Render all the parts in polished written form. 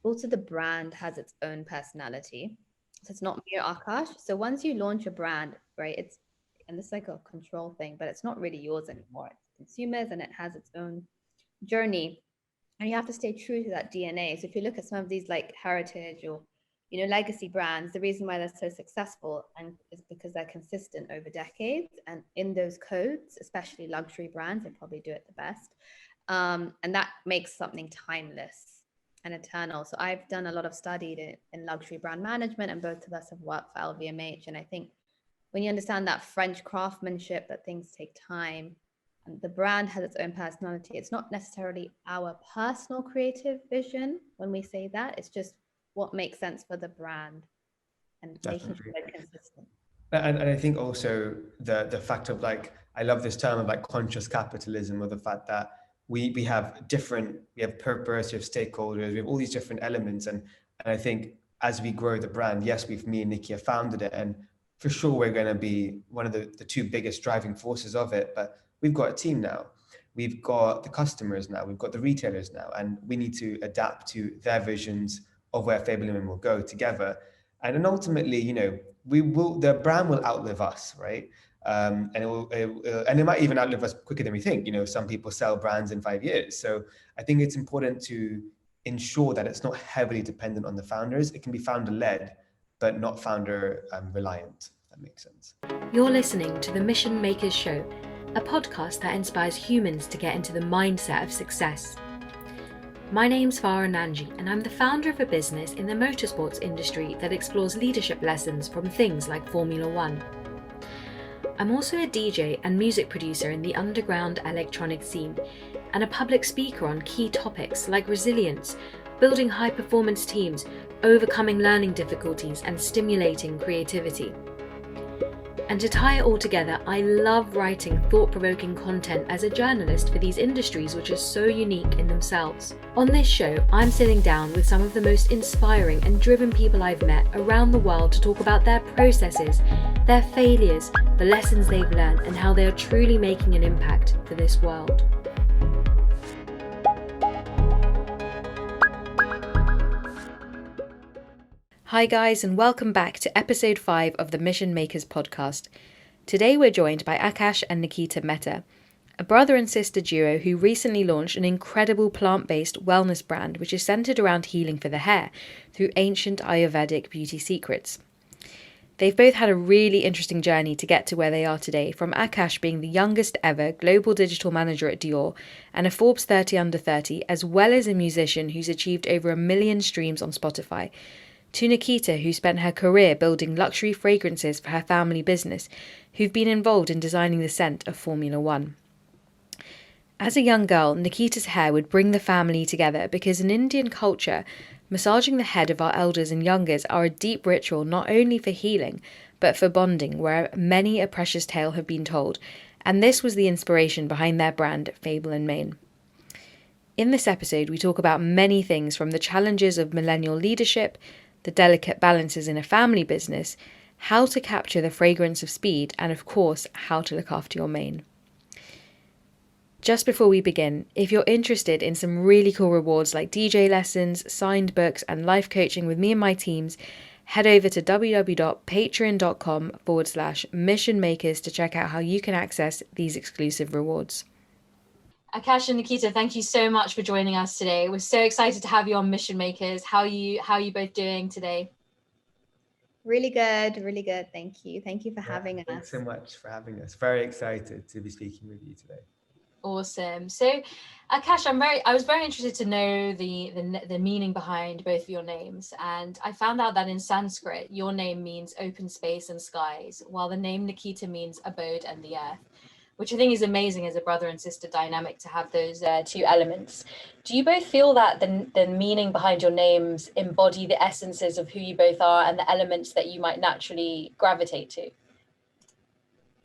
also the brand has its own personality. So it's not mere Akash. So once you launch a brand, right, and it's like a control thing, but it's not really yours anymore. It's consumers and it has its own journey. And you have to stay true to that DNA. So if you look at some of these like heritage or legacy brands, the reason why they're so successful and is because they're consistent over decades. And in those codes, especially luxury brands, they probably do it the best. And that makes something timeless and eternal. So I've done a lot of study in luxury brand management, and both of us have worked for LVMH. And I think when you understand that French craftsmanship, that things take time, and the brand has its own personality. It's not necessarily our personal creative vision when we say that. It's just what makes sense for the brand and making sure Definitely. they're consistent. And I think also the fact of like, I love this term of like conscious capitalism, or the fact that we have different, we have purpose, we have stakeholders, we have all these different elements. And I think as we grow the brand, yes, me and Nikki have founded it, and for sure we're going to be one of the two biggest driving forces of it. But we've got a team now. We've got the customers now, we've got the retailers now, and we need to adapt to their visions of where Fable Women will go together. And then ultimately, the brand will outlive us, right? And and it might even outlive us quicker than we think. Some people sell brands in 5 years. So I think it's important to ensure that it's not heavily dependent on the founders. It can be founder led, but not founder reliant. If that makes sense. You're listening to the Mission Makers Show, a podcast that inspires humans to get into the mindset of success. My name's Farah Nanji, and I'm the founder of a business in the motorsports industry that explores leadership lessons from things like Formula One. I'm also a DJ and music producer in the underground electronic scene, and a public speaker on key topics like resilience, building high-performance teams, overcoming learning difficulties, and stimulating creativity. And to tie it all together, I love writing thought-provoking content as a journalist for these industries which are so unique in themselves. On this show, I'm sitting down with some of the most inspiring and driven people I've met around the world to talk about their processes, their failures, the lessons they've learned, and how they are truly making an impact for this world. Hi guys, and welcome back to episode 5 of the Mission Makers podcast. Today we're joined by Akash and Nikita Mehta, a brother and sister duo who recently launched an incredible plant-based wellness brand which is centered around healing for the hair through ancient Ayurvedic beauty secrets. They've both had a really interesting journey to get to where they are today, from Akash being the youngest ever global digital manager at Dior and a Forbes 30 under 30, as well as a musician who's achieved over 1 million streams on Spotify, to Nikita, who spent her career building luxury fragrances for her family business, who've been involved in designing the scent of Formula One. As a young girl, Nikita's hair would bring the family together because in Indian culture, massaging the head of our elders and youngers are a deep ritual not only for healing, but for bonding, where many a precious tale have been told, and this was the inspiration behind their brand, Fable and Mane. In this episode, we talk about many things from the challenges of millennial leadership, the delicate balances in a family business, how to capture the fragrance of speed, and of course, how to look after your mane. Just before we begin, if you're interested in some really cool rewards like DJ lessons, signed books, and life coaching with me and my teams, head over to www.patreon.com/missionmakers to check out how you can access these exclusive rewards. Akash and Nikita, thank you so much for joining us today. We're so excited to have you on Mission Makers. How are you both doing today? Really good, really good. Thank you. Thank you for having Thanks us. so much for having us. Very excited to be speaking with you today. Awesome. So, Akash, I was very interested to know the meaning behind both of your names, and I found out that in Sanskrit, your name means open space and skies, while the name Nikita means abode and the earth, which I think is amazing as a brother and sister dynamic to have those two elements. Do you both feel that the meaning behind your names embody the essences of who you both are and the elements that you might naturally gravitate to?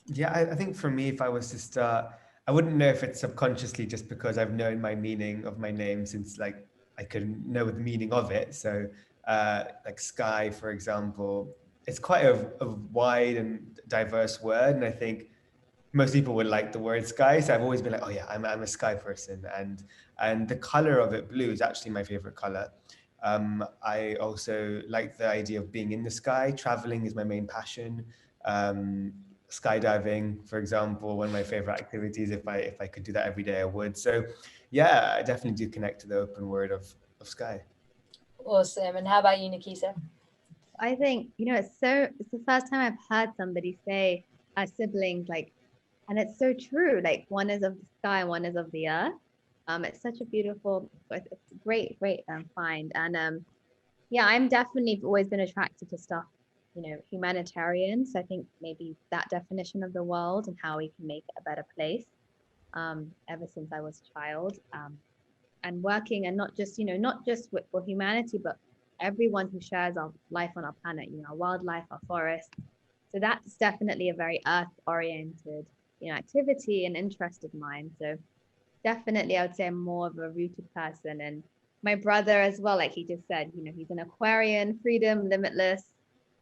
Yeah, I think for me, if I was to start, I wouldn't know if it's subconsciously just because I've known my meaning of my name since like I could know the meaning of it. So like sky, for example, it's quite a wide and diverse word. And I think most people would like the word sky. So I've always been like, oh yeah, I'm a sky person. And the color of it, blue, is actually my favorite color. I also like the idea of being in the sky. Traveling is my main passion. Um, Skydiving, for example, one of my favorite activities. If I could do that every day, I would. So, yeah, I definitely do connect to the open word of sky. Awesome. And how about you, Nikita? I think, it's the first time I've heard somebody say our siblings, like, and it's so true. Like one is of the sky, one is of the earth. It's such a beautiful, it's a great find. And yeah, I'm definitely always been attracted to stuff, humanitarian. So I think maybe that definition of the world and how we can make it a better place. Ever since I was a child, and working, and not just for humanity, but everyone who shares our life on our planet. Our wildlife, our forests. So that's definitely a very earth-oriented, activity and interest of mine. So definitely, I would say I'm more of a rooted person. And my brother as well, like he just said, he's an Aquarian, freedom, limitless,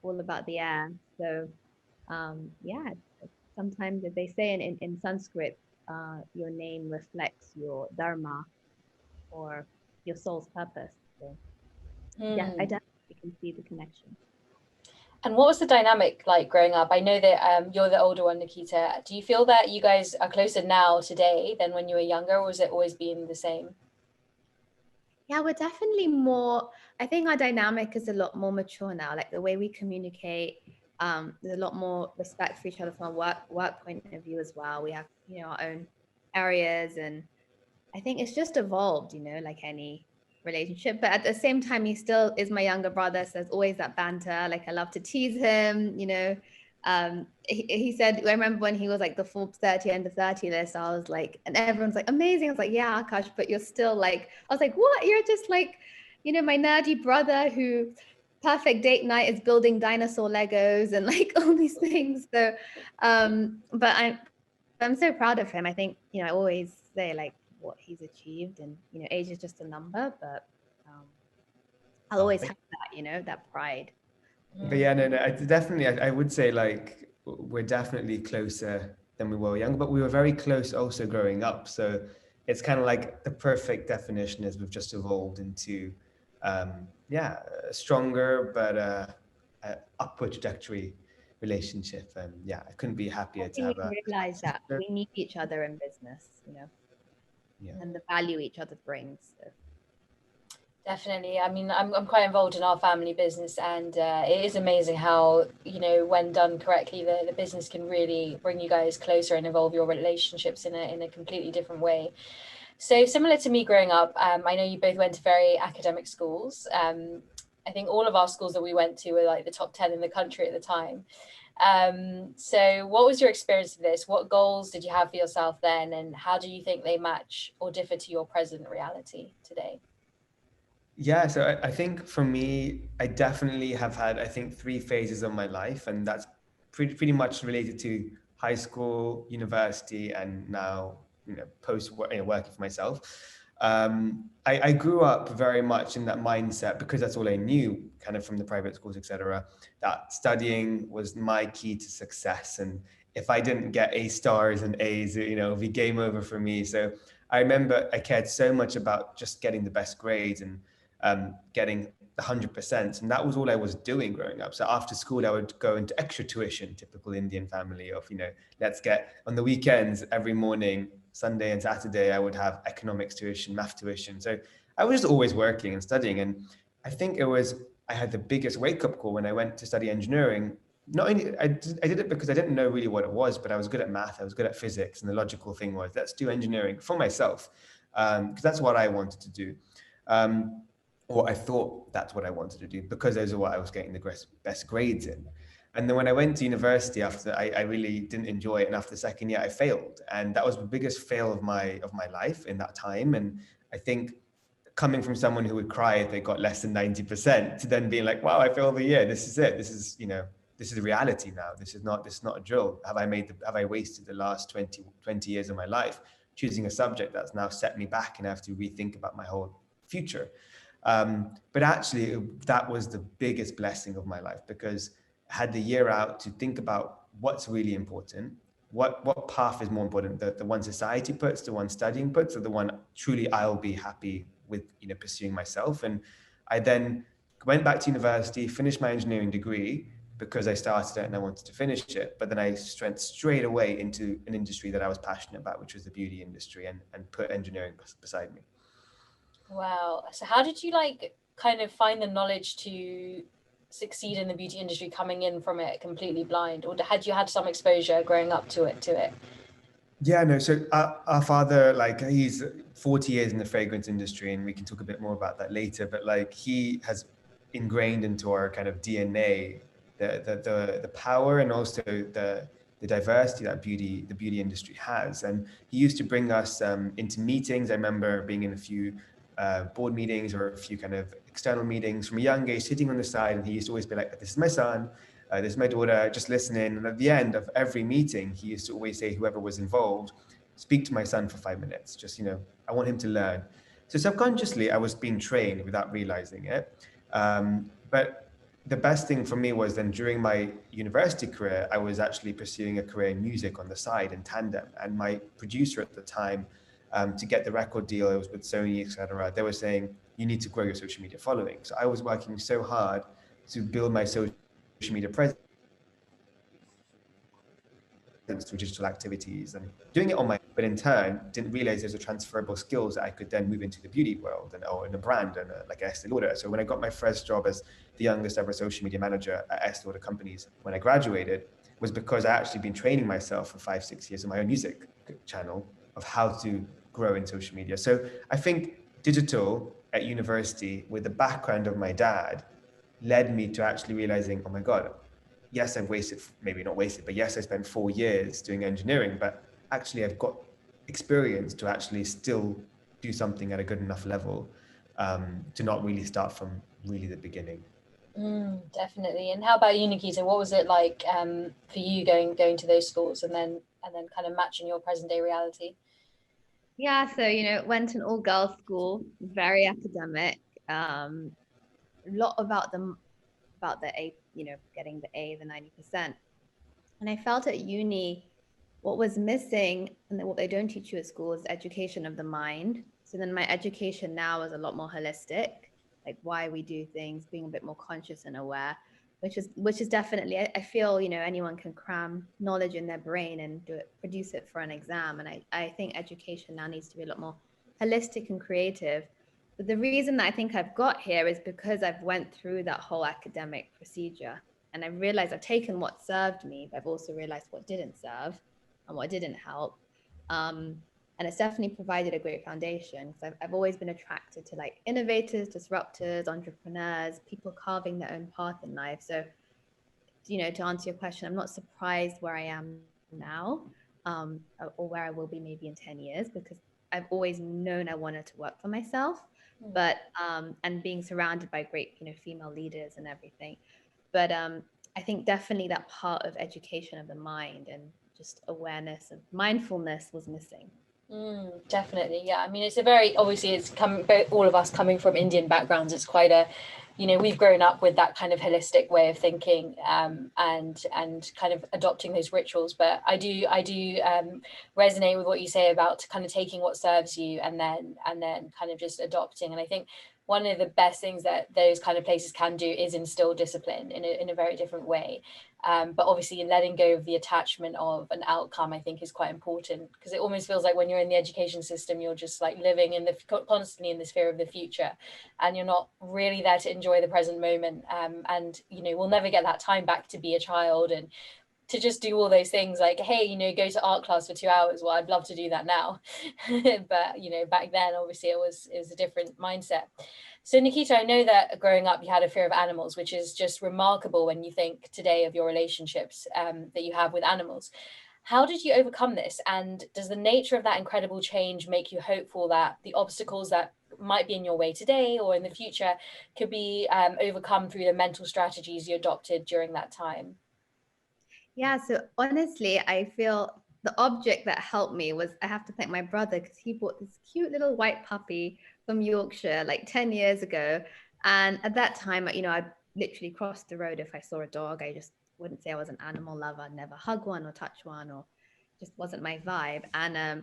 all about the air. So yeah, sometimes as they say in Sanskrit, your name reflects your dharma or your soul's purpose. So yeah, I definitely can see the connection. And what was the dynamic like growing up? I know that you're the older one, Nikita. Do you feel that you guys are closer now today than when you were younger, or has it always been the same? Yeah, we're definitely more, I think our dynamic is a lot more mature now. Like the way we communicate, there's a lot more respect for each other from a work point of view as well. We have, our own areas, and I think it's just evolved, like any relationship. But at the same time, he still is my younger brother. So there's always that banter. Like I love to tease him, he said, I remember when he was like the Forbes 30 under 30 list, I was like, and everyone's like, amazing. I was like, yeah, Akash, but you're still like, I was like, what? You're just like, my nerdy brother who perfect date night is building dinosaur Legos and like all these things. So, but I'm so proud of him. I think, I always say like what he's achieved, and, age is just a number, but I'll always have that, that pride. But yeah, no, I would say like we're definitely closer than we were young, but we were very close also growing up. So it's kind of like the perfect definition is we've just evolved into, yeah, a stronger but upward trajectory relationship. And yeah, I couldn't be happier I to think have we a realize that sister. we need each other in business, Yeah. and the value each other brings. So. Definitely. I mean, I'm quite involved in our family business, and it is amazing how, when done correctly, the business can really bring you guys closer and evolve your relationships in a completely different way. So similar to me growing up, I know you both went to very academic schools. I think all of our schools that we went to were like the top 10 in the country at the time. So what was your experience of this? What goals did you have for yourself then? And how do you think they match or differ to your present reality today? Yeah, so I think for me, I definitely have had, I think, three phases of my life, and that's pretty much related to high school, university, and now, post working for myself. I grew up very much in that mindset because that's all I knew, kind of from the private schools, etc. That studying was my key to success, and if I didn't get A stars and A's, it'd be game over for me. So I remember I cared so much about just getting the best grades and getting the 100%. And that was all I was doing growing up. So after school, I would go into extra tuition, typical Indian family of, let's get on the weekends, every morning, Sunday and Saturday, I would have economics tuition, math tuition. So I was just always working and studying. And I think I had the biggest wake up call when I went to study engineering. Not only I did it because I didn't know really what it was, but I was good at math, I was good at physics. And the logical thing was, let's do engineering for myself, because that's what I wanted to do. Or I thought that's what I wanted to do because those are what I was getting the best grades in. And then when I went to university after, I really didn't enjoy it. And after the second year, I failed. And that was the biggest fail of my life in that time. And I think coming from someone who would cry if they got less than 90% to then being like, wow, I failed the year. This is it. This is reality now. This is not a drill. Have I wasted the last 20 years of my life choosing a subject that's now set me back and I have to rethink about my whole future? But actually, that was the biggest blessing of my life because I had the year out to think about what's really important, what path is more important, the one society puts, the one studying puts, or the one truly I'll be happy with, pursuing myself. And I then went back to university, finished my engineering degree because I started it and I wanted to finish it. But then I went straight away into an industry that I was passionate about, which was the beauty industry, and put engineering beside me. Wow. So how did you like kind of find the knowledge to succeed in the beauty industry coming in from it completely blind, or had you had some exposure growing up to it? Yeah, no. So our father, like, he's 40 years in the fragrance industry, and we can talk a bit more about that later. But like, he has ingrained into our kind of DNA the power and also the diversity that the beauty industry has. And he used to bring us into meetings. I remember being in a few board meetings or a few kind of external meetings from a young age, sitting on the side, and he used to always be like, "This is my son. This is my daughter, just listening." And at the end of every meeting, he used to always say, whoever was involved, speak to my son for 5 minutes. Just, I want him to learn. So subconsciously, I was being trained without realizing it. But the best thing for me was then during my university career, I was actually pursuing a career in music on the side in tandem. And my producer at the time, to get the record deal, it was with Sony, etc., they were saying, you need to grow your social media following. So I was working so hard to build my social media presence through digital activities and doing it on my own, but in turn didn't realize there's a transferable skills that I could then move into the beauty world or in a brand and like Estee Lauder. So when I got my first job as the youngest ever social media manager at Estee Lauder companies when I graduated was because I actually been training myself for 5-6 years on my own music channel of how to grow in social media. So I think digital at university with the background of my dad led me to actually realizing, oh my God, yes, I've wasted, maybe not wasted, but yes, I spent 4 years doing engineering, but actually I've got experience to actually still do something at a good enough level to not really start from really the beginning. Definitely. And how about you, Nikita? What was it like for you going to those schools and then kind of matching your present day reality? Yeah, so went to an all-girls school, very academic. A lot about the A, getting the A, the 90%. And I felt at uni, what was missing and what they don't teach you at school is education of the mind. So then my education now is a lot more holistic, like why we do things, being a bit more conscious and aware, which is definitely, I feel, anyone can cram knowledge in their brain and produce it for an exam. And I think education now needs to be a lot more holistic and creative. But the reason that I think I've got here is because I've went through that whole academic procedure. And I realized I've taken what served me, but I've also realized what didn't serve and what didn't help. And it's definitely provided a great foundation because I've always been attracted to like innovators, disruptors, entrepreneurs, people carving their own path in life. So, to answer your question, I'm not surprised where I am now, or where I will be maybe in 10 years, because I've always known I wanted to work for myself, but and being surrounded by great, female leaders and everything. But I think definitely that part of education of the mind and just awareness of mindfulness was missing. Definitely, yeah. I mean, it's a very, obviously it's coming, all of us coming from Indian backgrounds, it's quite a, we've grown up with that kind of holistic way of thinking, and kind of adopting those rituals. But I do resonate with what you say about kind of taking what serves you and then kind of just adopting. And I think one of the best things that those kind of places can do is instill discipline in a very different way. But obviously letting go of the attachment of an outcome, I think, is quite important, because it almost feels like when you're in the education system, you're just like living in constantly in the sphere of the future, and you're not really there to enjoy the present moment. And we'll never get that time back to be a child and to just do all those things, like, hey, go to art class for 2 hours. Well, I'd love to do that now. But back then obviously it was a different mindset. So Nikita, I know that growing up you had a fear of animals, which is just remarkable when you think today of your relationships that you have with animals. How did you overcome this? And does the nature of that incredible change make you hopeful that the obstacles that might be in your way today or in the future could be overcome through the mental strategies you adopted during that time? Yeah, so honestly, I feel the object that helped me was, I have to thank my brother, because he bought this cute little white puppy from Yorkshire like 10 years ago. And at that time, I'd literally cross the road if I saw a dog. I just wouldn't say I was an animal lover. I'd never hug one or touch one, or just wasn't my vibe. And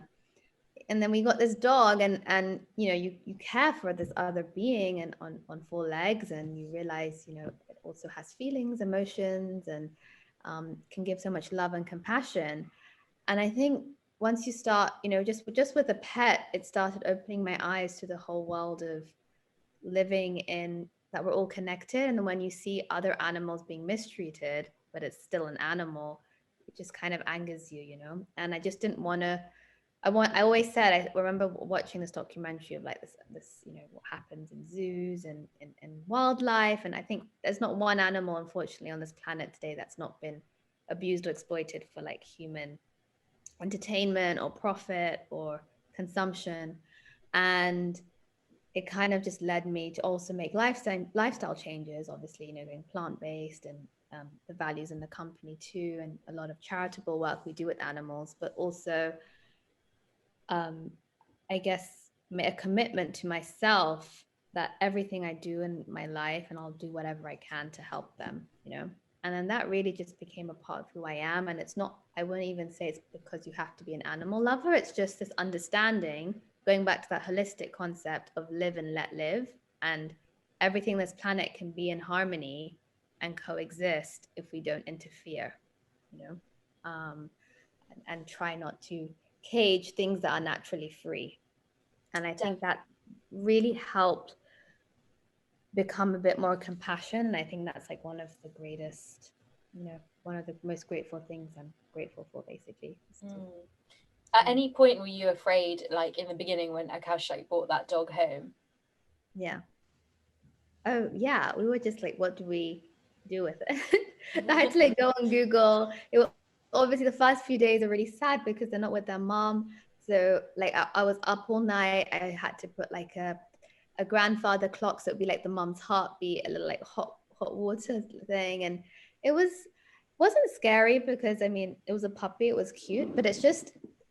and then we got this dog, and you care for this other being and on four legs, and you realize it also has feelings, emotions, and can give so much love and compassion. And I think once you start, just with a pet, it started opening my eyes to the whole world of living in that we're all connected. And when you see other animals being mistreated, but it's still an animal, it just kind of angers you. And I just didn't want to. I always said, I remember watching this documentary of like this what happens in zoos and in wildlife, and I think there's not one animal, unfortunately, on this planet today that's not been abused or exploited for like human entertainment or profit or consumption. And it kind of just led me to also make lifestyle changes, obviously, going plant-based, and the values in the company too, and a lot of charitable work we do with animals, but also I guess a commitment to myself that everything I do in my life, and I'll do whatever I can to help them. And then that really just became a part of who I am. And it's not, I wouldn't even say it's because you have to be an animal lover. It's just this understanding, going back to that holistic concept of live and let live. And everything this planet can be in harmony and coexist if we don't interfere, you know, and try not to cage things that are naturally free. And I think that really helped become a bit more compassion. And I think that's like one of the greatest, one of the most grateful things I'm grateful for, basically. At any point were you afraid, like in the beginning when Akash like brought that dog home? Yeah. Oh yeah, we were just like, what do we do with it? I had to like go on Google. It was obviously the first few days are really sad because they're not with their mom. So like I was up all night. I had to put like a grandfather clock, so it'd be like the mom's heartbeat, a little like hot water thing. And it wasn't scary because I mean it was a puppy, it was cute, but I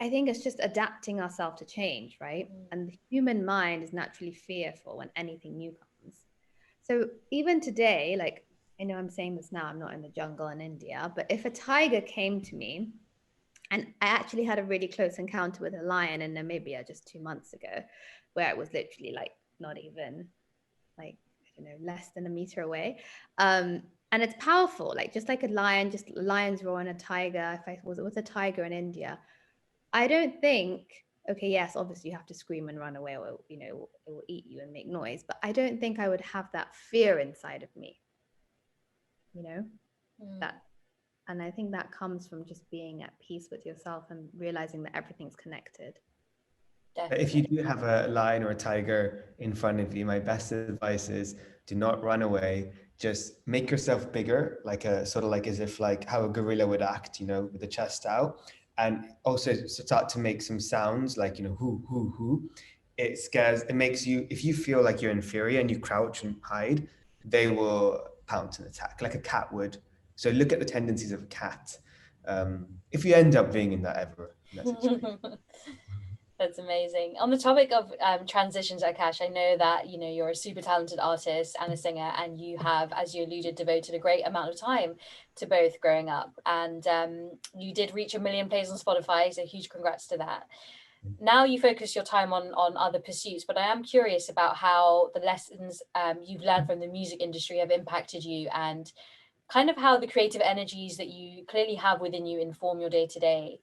think it's just adapting ourselves to change, right? And the human mind is naturally fearful when anything new comes. So even today, like, I know I'm saying this now, I'm not in the jungle in India, but if a tiger came to me, and I actually had a really close encounter with a lion in Namibia just 2 months ago, where it was literally like not even like, I don't know, less than a meter away. And it's powerful, like just like a lion, just lions roar, and a tiger. If I was with a tiger in India, I don't think, okay, yes, obviously you have to scream and run away, or it will eat you and make noise, but I don't think I would have that fear inside of me, that. And I think that comes from just being at peace with yourself and realizing that everything's connected. Definitely. If you do have a lion or a tiger in front of you, my best advice is do not run away. Just make yourself bigger, like a sort of like as if like how a gorilla would act, with the chest out. And also start to make some sounds like, hoo, hoo, hoo. It makes you, if you feel like you're inferior and you crouch and hide, they will pounce and attack like a cat would. So look at the tendencies of a cat. If you end up being in that situation. That's amazing. On the topic of transitions, Akash, I know that you're a super talented artist and a singer, and you have, as you alluded, devoted a great amount of time to both growing up. And you did reach 1 million plays on Spotify, so huge congrats to that. Now you focus your time on other pursuits, but I am curious about how the lessons you've learned from the music industry have impacted you, and kind of how the creative energies that you clearly have within you inform your day to day.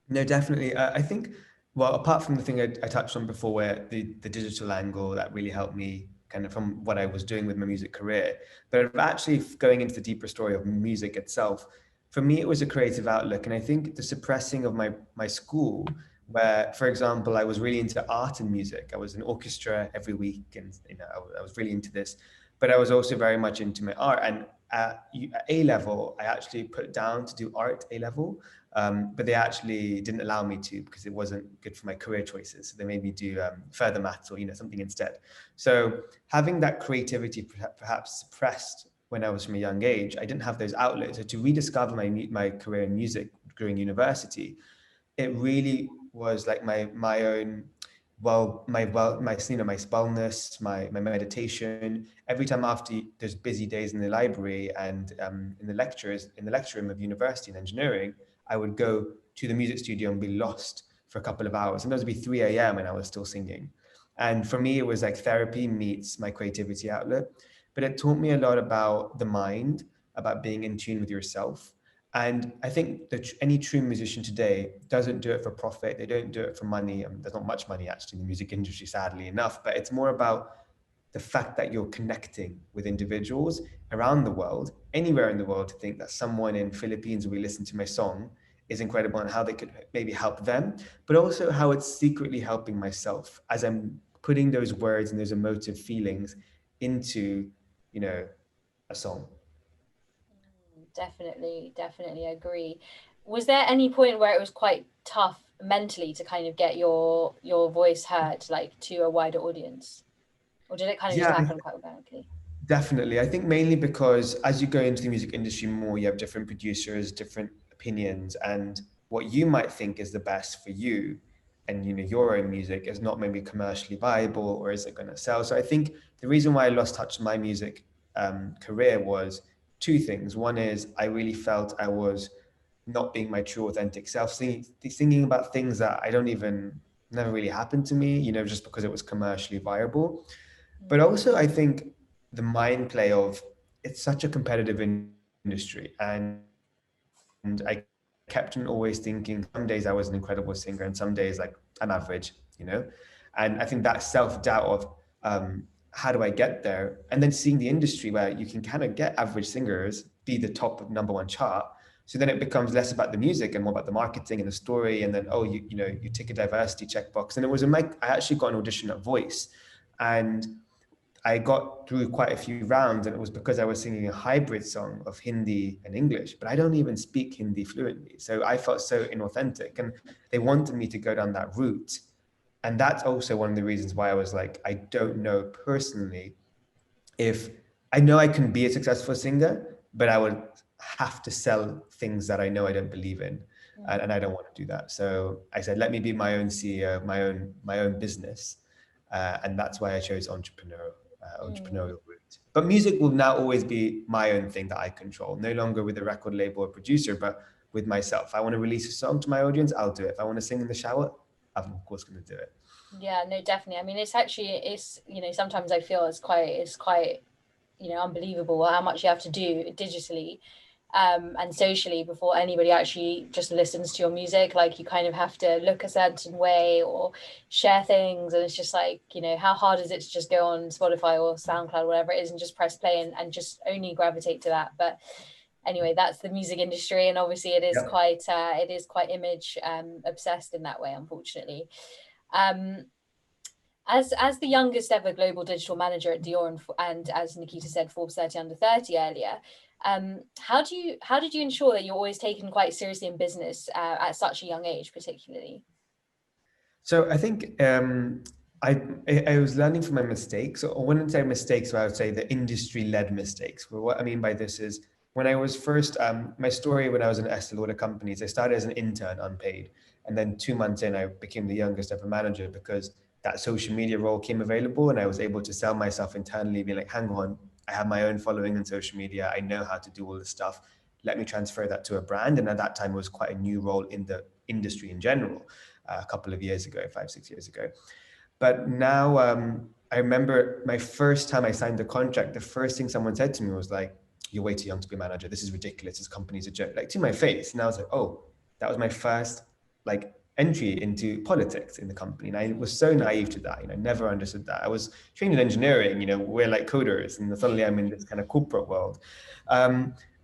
No, definitely. I think, well, apart from the thing I touched on before, where the digital angle that really helped me kind of from what I was doing with my music career, but actually going into the deeper story of music itself, for me, it was a creative outlook. And I think the suppressing of my school, where, for example, I was really into art and music. I was in orchestra every week, and I was really into this, but I was also very much into my art. And at A level, I actually put down to do art A level. But they actually didn't allow me to because it wasn't good for my career choices. So they made me do further maths or something instead. So having that creativity perhaps suppressed when I was from a young age, I didn't have those outlets. So to rediscover my career in music during university, it really was like my own my wellness, my meditation. Every time after those busy days in the library and in the lecture room of university and engineering, I would go to the music studio and be lost for a couple of hours. Sometimes it'd be 3 a.m. and I was still singing. And for me, it was like therapy meets my creativity outlet. But it taught me a lot about the mind, about being in tune with yourself. And I think that any true musician today doesn't do it for profit. They don't do it for money. There's not much money actually in the music industry, sadly enough, but it's more about the fact that you're connecting with individuals around the world, anywhere in the world, to think that someone in Philippines will listen to my song is incredible and how they could maybe help them, but also how it's secretly helping myself as I'm putting those words and those emotive feelings into, you know, a song. Definitely agree. Was there any point where it was quite tough mentally to kind of get your voice heard, like to a wider audience, or did it kind of just Yeah, happen quite organically? definitely. I think mainly because as you go into the music industry more, you have different producers, different opinions, and what you might think is the best for you and your own music is not maybe commercially viable or is it going to sell. So I think the reason why I lost touch with my music career was two things. One is I really felt I was not being my true authentic self, thinking about things that I don't even never really happened to me, just because it was commercially viable. But also, I think the mind play of it's such a competitive industry, and I kept on always thinking some days I was an incredible singer, and some days like I'm average, and I think that self-doubt of how do I get there, and then seeing the industry where you can kind of get average singers be the top of number one chart. So then it becomes less about the music and more about the marketing and the story, and then you tick a diversity checkbox. And it was I actually got an audition at Voice, and I got through quite a few rounds, and it was because I was singing a hybrid song of Hindi and English, but I don't even speak Hindi fluently. So I felt so inauthentic, and they wanted me to go down that route. And that's also one of the reasons why I was like, I don't know personally if I know I can be a successful singer, but I would have to sell things that I know I don't believe in. And I don't want to do that. So I said, let me be my own CEO, my own business. And that's why I chose entrepreneurial route. But music will now always be my own thing that I control, no longer with a record label or producer, but with myself. If I want to release a song to my audience, I'll do it. If I want to sing in the shower, I'm of course going to do it. Yeah, no, definitely. I mean, it's sometimes I feel it's quite unbelievable how much you have to do digitally and socially before anybody actually just listens to your music. Like you kind of have to look a certain way or share things, and it's just like, how hard is it to just go on Spotify or SoundCloud, whatever it is, and just press play and just only gravitate to that. But anyway, that's the music industry, and obviously it is Yep. quite image obsessed in that way, unfortunately. As the youngest ever global digital manager at Dior, and as Nikita said, Forbes 30 under 30 earlier, how did you ensure that you're always taken quite seriously in business at such a young age, particularly? So I think I was learning from my mistakes. Or I wouldn't say mistakes, but I would say the industry-led mistakes. Well, what I mean by this is when I was first, my story when I was in Estee Lauder companies, I started as an intern, unpaid, and then 2 months in, I became the youngest ever manager because that social media role came available, and I was able to sell myself internally, being like, hang on, I have my own following on social media. I know how to do all this stuff. Let me transfer that to a brand. And at that time, it was quite a new role in the industry in general. A couple of years ago, 5, 6 years ago. But now I remember my first time I signed the contract, the first thing someone said to me was like, you're way too young to be a manager. This is ridiculous. This company's a joke, like to my face. And I was like, oh, that was my first like entry into politics in the company. And I was so naive to that. I never understood that. I was trained in engineering, we're like coders, and suddenly I'm in this kind of corporate world.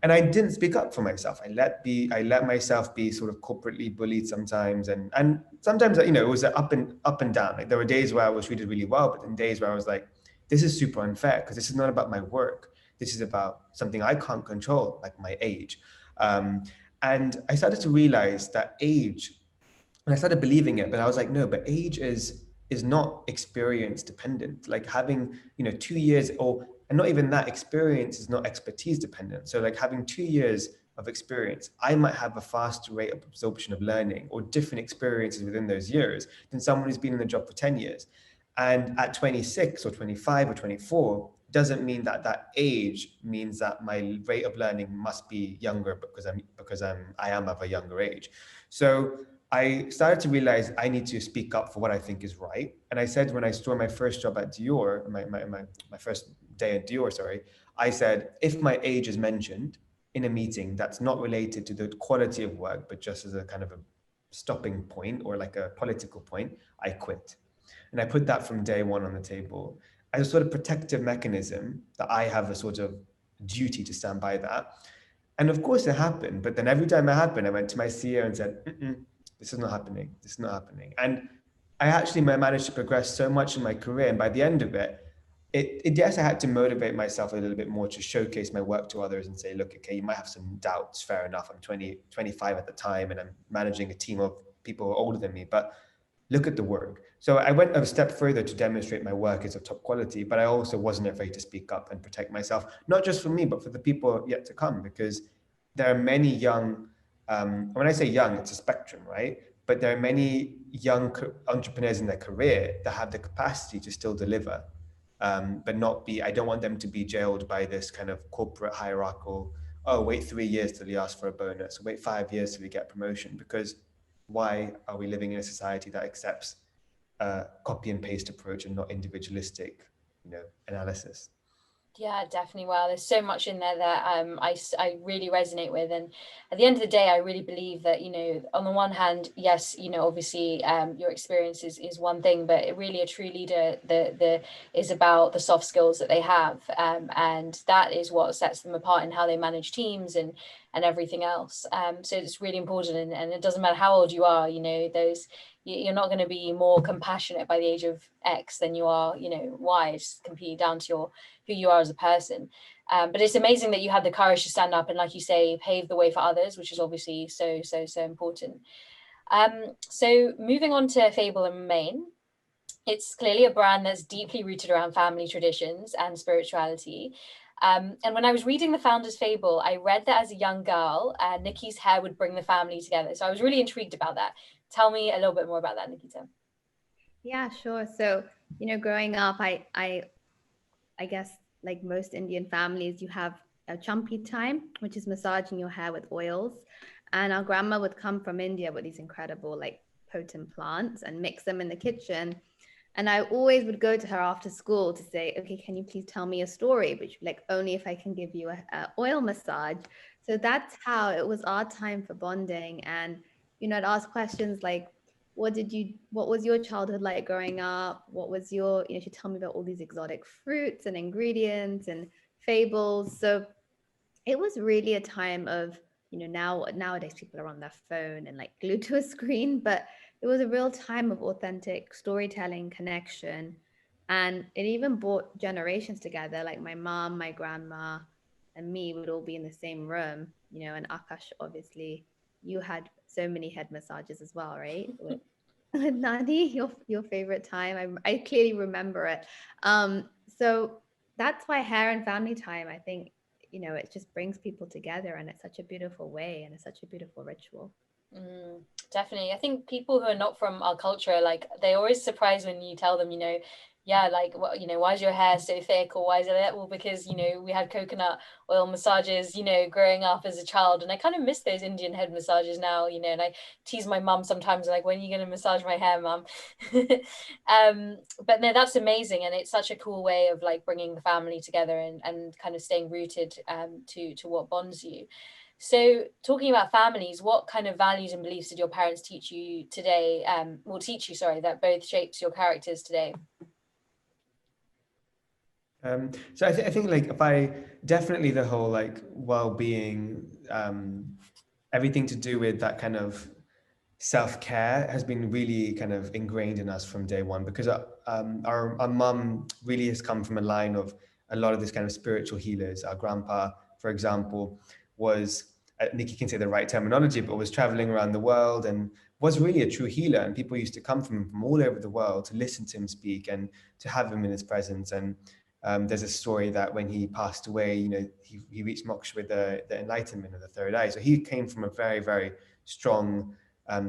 And I didn't speak up for myself. I let myself be sort of corporately bullied sometimes, and sometimes it was up and down. Like there were days where I was treated really well, but then days where I was like, this is super unfair because this is not about my work. This is about something I can't control, like my age. And I started to realize that age, and I started believing it, but I was like, no, but age is not experience dependent. Like having 2 years, or and not even that, experience is not expertise dependent. So like having 2 years of experience, I might have a faster rate of absorption of learning or different experiences within those years than someone who's been in the job for 10 years. And at 26 or 25 or 24 doesn't mean that that age means that my rate of learning must be younger because I am of a younger age. So I started to realize I need to speak up for what I think is right. And I said, when I started my first job at Dior, my first day at Dior, sorry, I said, if my age is mentioned in a meeting that's not related to the quality of work, but just as a kind of a stopping point or like a political point, I quit. And I put that from day one on the table as a sort of protective mechanism that I have a sort of duty to stand by that. And of course it happened. But then every time it happened, I went to my CEO and said, this is not happening. This is not happening. And I actually managed to progress so much in my career. And by the end of it, yes, I had to motivate myself a little bit more to showcase my work to others and say, look, okay, you might have some doubts. Fair enough. I'm 25 at the time, and I'm managing a team of people who are older than me. But look at the work. So I went a step further to demonstrate my work is of top quality, but I also wasn't afraid to speak up and protect myself, not just for me, but for the people yet to come, because there are many young, when I say young, it's a spectrum, right? But there are many young entrepreneurs in their career that have the capacity to still deliver, but not be, I don't want them to be jailed by this kind of corporate hierarchical, oh, wait 3 years till you ask for a bonus, wait 5 years till you get promotion, because why are we living in a society that accepts a copy and paste approach and not individualistic, analysis? Yeah, definitely. Well, there's so much in there that I really resonate with. And at the end of the day, I really believe that, on the one hand, yes, obviously your experience is one thing, but really a true leader the is about the soft skills that they have. And that is what sets them apart in how they manage teams and everything else. So it's really important. And it doesn't matter how old you are, you're not going to be more compassionate by the age of X than you are, Y. It's completely down to who you are as a person. But it's amazing that you had the courage to stand up and, like you say, pave the way for others, which is obviously so important. So moving on to Fable and Remain, it's clearly a brand that's deeply rooted around family traditions and spirituality. And when I was reading the founder's fable, I read that as a young girl, Nikki's hair would bring the family together. So I was really intrigued about that. Tell me a little bit more about that, Nikita. Yeah, sure. So, growing up, I guess like most Indian families, you have a champi time, which is massaging your hair with oils. And our grandma would come from India with these incredible, like potent plants and mix them in the kitchen. And I always would go to her after school to say, okay, can you please tell me a story? But she'd be like, only if I can give you a oil massage. So that's how it was our time for bonding. And, I'd ask questions like, what was your childhood like growing up? What was she'd tell me about all these exotic fruits and ingredients and fables. So it was really a time of, nowadays people are on their phone and like glued to a screen, but it was a real time of authentic storytelling, connection. And it even brought generations together. Like my mom, my grandma, and me would all be in the same room, and Akash, obviously, you had so many head massages as well, right? With Nani, your favorite time. I clearly remember it. So that's why hair and family time, I think, it just brings people together, and it's such a beautiful way, and it's such a beautiful ritual. Definitely. I think people who are not from our culture, like, they always surprised when you tell them, yeah, like, why is your hair so thick, or why is it that? Well, because, we had coconut oil massages, growing up as a child, and I kind of miss those Indian head massages now, and I tease my mum sometimes, like, when are you going to massage my hair, mum? But no, that's amazing, and it's such a cool way of like bringing the family together and kind of staying rooted to what bonds you. So talking about families, what kind of values and beliefs did your parents teach you today, that both shapes your characters today? So I think like if I definitely the whole like well-being, everything to do with that kind of self-care has been really kind of ingrained in us from day one, because our mum really has come from a line of a lot of this kind of spiritual healers. Our grandpa, for example, was, Nikki can say the right terminology, but was traveling around the world and was really a true healer. And people used to come from all over the world to listen to him speak and to have him in his presence. And there's a story that when he passed away, he reached moksha with the enlightenment of the third eye. So he came from a very, very strong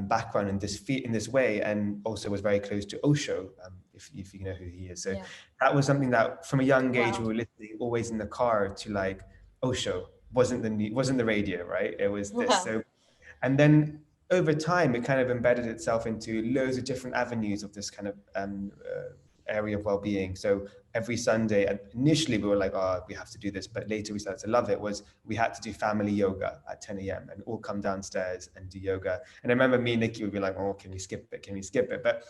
background in this way, and also was very close to Osho, if you know who he is. So that was something that from a young age we were listening always in the car to, like, Osho wasn't the radio, right? It was this. So, and then over time, it kind of embedded itself into loads of different avenues of this kind of area of well-being. So every Sunday, and initially we were like, oh, we have to do this, but later we started to love it, was we had to do family yoga at 10 a.m. and all come downstairs and do yoga. And I remember me and Nikki would be like, oh, can we skip it? Can we skip it? But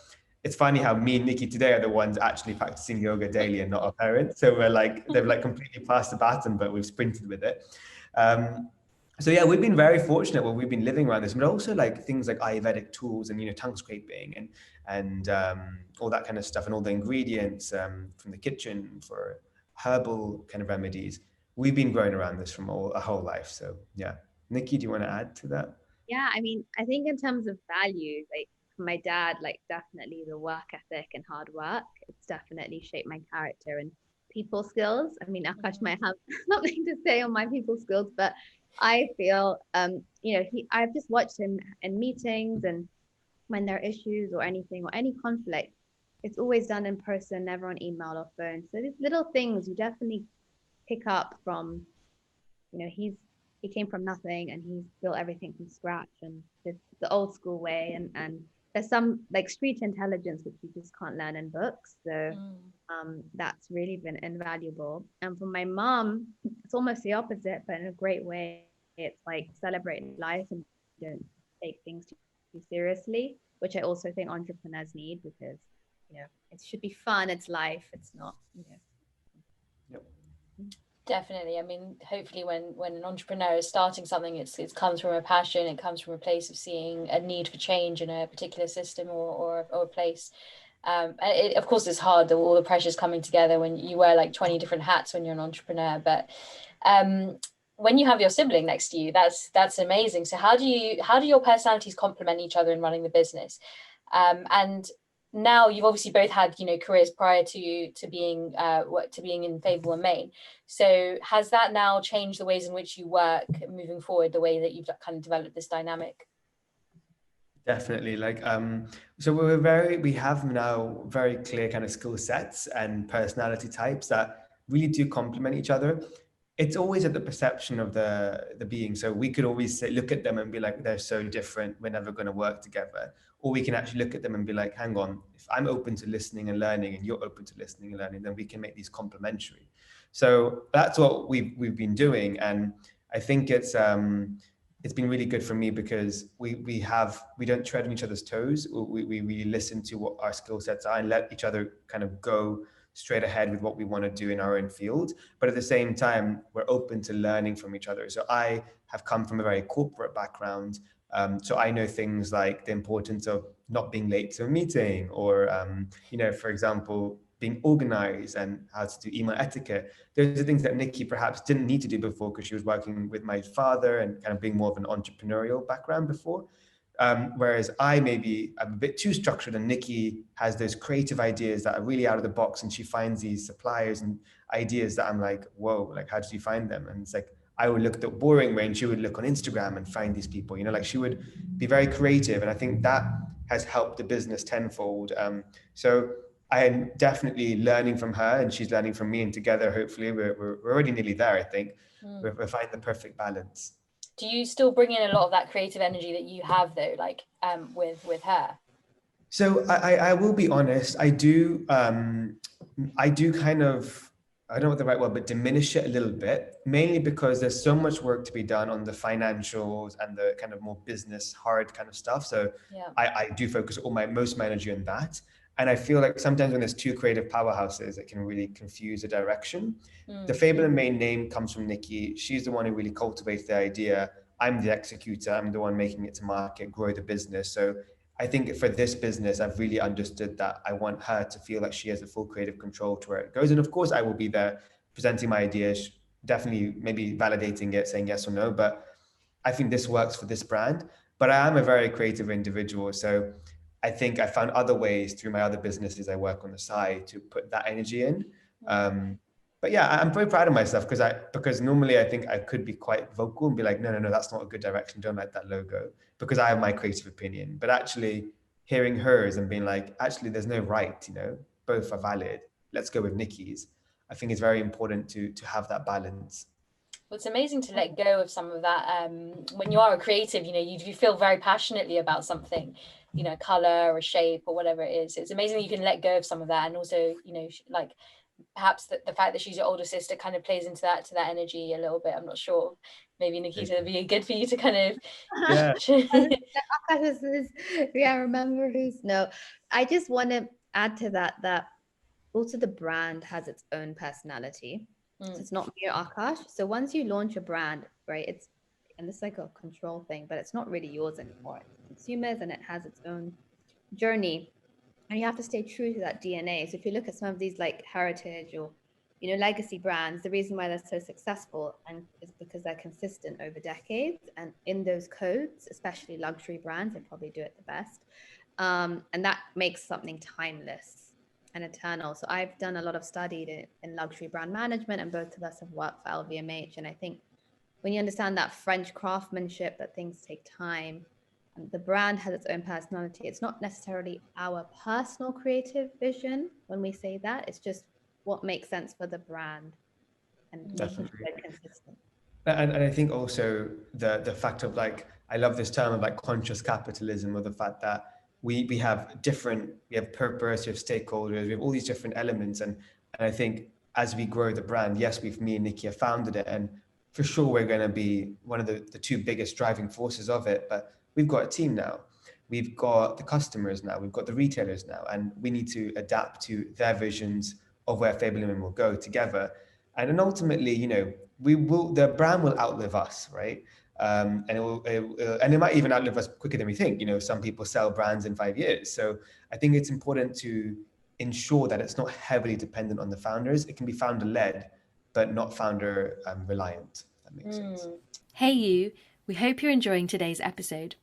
it's funny how me and Nikki today are the ones actually practicing yoga daily and not our parents. So we're like, they've like completely passed the baton, but we've sprinted with it. So yeah, we've been very fortunate when we've been living around this, but also like things like Ayurvedic tools and, you know, tongue scraping and all that kind of stuff, and all the ingredients from the kitchen for herbal kind of remedies. We've been growing around this from our whole life. So yeah. Nikki, do you want to add to that? Yeah, I mean, I think in terms of values, like my dad, like definitely the work ethic and hard work, it's definitely shaped my character and people skills. I mean, Akash might have something to say on my people skills, but I feel, you know, I've just watched him in meetings, and when there are issues or anything or any conflict, it's always done in person, never on email or phone. So these little things you definitely pick up from, you know, he came from nothing and he's built everything from scratch and the old school way, and there's some like street intelligence which you just can't learn in books. So that's really been invaluable. And for my mom, it's almost the opposite, but in a great way. It's like celebrating life and don't take things too seriously, which I also think entrepreneurs need, because, you know, it should be fun. It's life. It's not, you know. Yep. Definitely. I mean, hopefully when an entrepreneur is starting something, it comes from a passion, it comes from a place of seeing a need for change in a particular system or a place. Of course, it's hard, all the pressures coming together when you wear like 20 different hats when you're an entrepreneur. But when you have your sibling next to you, that's amazing. So how do your personalities complement each other in running the business? And now you've obviously both had, you know, careers prior to being in Fable and Main. So has that now changed the ways in which you work moving forward, the way that you've kind of developed this dynamic? Definitely. Like, so we have now very clear kind of skill sets and personality types that really do complement each other. It's always at the perception of the being. So we could always look at them and be like, they're so different, we're never going to work together. Or we can actually look at them and be like, hang on, if I'm open to listening and learning and you're open to listening and learning, then we can make these complementary. So that's what we've been doing. And I think it's been really good for me because we don't tread on each other's toes. We really listen to what our skill sets are and let each other kind of go straight ahead with what we want to do in our own field. But at the same time, we're open to learning from each other. So I have come from a very corporate background. So I know things like the importance of not being late to a meeting, or, you know, for example, being organized and how to do email etiquette. Those are things that Nikki perhaps didn't need to do before because she was working with my father and kind of being more of an entrepreneurial background before. Whereas I maybe I'm a bit too structured, and Nikki has those creative ideas that are really out of the box, and she finds these suppliers and ideas that I'm like, whoa, like how did you find them? And it's like, I would look at the boring way and she would look on Instagram and find these people, you know, like she would be very creative. And I think that has helped the business tenfold. So I am definitely learning from her and she's learning from me, and together, hopefully we're already nearly there. I think we're finding the perfect balance. Do you still bring in a lot of that creative energy that you have though, like with her? So I will be honest, I do kind of, I don't know what the right word, but diminish it a little bit, mainly because there's so much work to be done on the financials and the kind of more business hard kind of stuff. So yeah. I do focus all most of my energy on that. And I feel like sometimes when there's two creative powerhouses, it can really confuse the direction. The Fable and Main name comes from Nikki. She's the one who really cultivates the idea. I'm the executor. I'm the one making it to market, grow the business. So I think for this business, I've really understood that I want her to feel like she has the full creative control to where it goes. And of course, I will be there presenting my ideas, definitely maybe validating it, saying yes or no. But I think this works for this brand. But I am a very creative individual. So I think I found other ways through my other businesses I work on the side to put that energy in. But yeah, I'm very proud of myself because normally I think I could be quite vocal and be like, no, that's not a good direction. Don't like that logo, because I have my creative opinion. But actually hearing hers and being like, actually, there's no right, you know, both are valid. Let's go with Nikki's. I think it's very important to have that balance. Well, it's amazing to let go of some of that. When you are a creative, you feel very passionately about something, color or shape or whatever it is. It's amazing that you can let go of some of that. And also, like perhaps the fact that she's your older sister kind of plays into that energy a little bit. I'm not sure. Maybe Nikita would be good for you to kind of. Yeah. Yeah, remember who's no. I just want to add to that also the brand has its own personality. So it's not mere Akash. So once you launch a brand, right, and it's like a control thing, but it's not really yours anymore. It's consumers and it has its own journey. And you have to stay true to that DNA. So if you look at some of these like heritage or legacy brands, the reason why they're so successful and is because they're consistent over decades. And in those codes, especially luxury brands, they probably do it the best. And that makes something timeless and eternal. So I've done a lot of study in luxury brand management, and both of us have worked for LVMH. And I think when you understand that French craftsmanship, that things take time, and the brand has its own personality. It's not necessarily our personal creative vision when we say that. It's just what makes sense for the brand and making sure they're consistent. And I think also the fact of like, I love this term of like conscious capitalism, or the fact that we have purpose, we have stakeholders, we have all these different elements. And I think as we grow the brand, yes, me and Nikki have founded it, and for sure we're going to be one of the two biggest driving forces of it. But we've got a team now. We've got the customers now. We've got the retailers now, and we need to adapt to their visions of where Fable Women will go together. And then ultimately, the brand will outlive us, right? And it might even outlive us quicker than we think. Some people sell brands in 5 years. So I think it's important to ensure that it's not heavily dependent on the founders. It can be founder led, but not founder reliant. If that makes sense. Hey you, we hope you're enjoying today's episode.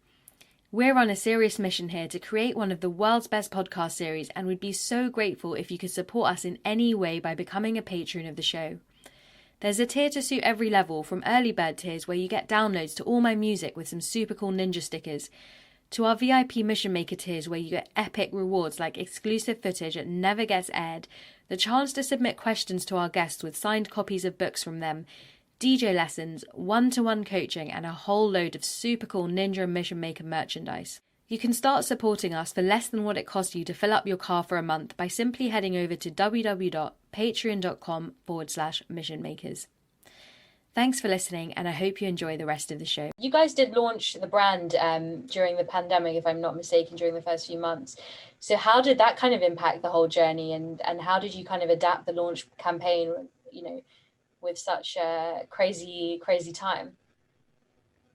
We're on a serious mission here to create one of the world's best podcast series, and we'd be so grateful if you could support us in any way by becoming a patron of the show. There's a tier to suit every level, from early bird tiers where you get downloads to all my music with some super cool ninja stickers, to our VIP Mission Maker tiers where you get epic rewards like exclusive footage that never gets aired, the chance to submit questions to our guests with signed copies of books from them, DJ lessons, one-to-one coaching, and a whole load of super cool Ninja and Mission Maker merchandise. You can start supporting us for less than what it costs you to fill up your car for a month by simply heading over to www.patreon.com/missionmakers. Thanks for listening, and I hope you enjoy the rest of the show. You guys did launch the brand during the pandemic, if I'm not mistaken, during the first few months. So how did that kind of impact the whole journey, and how did you kind of adapt the launch campaign, with such a crazy time?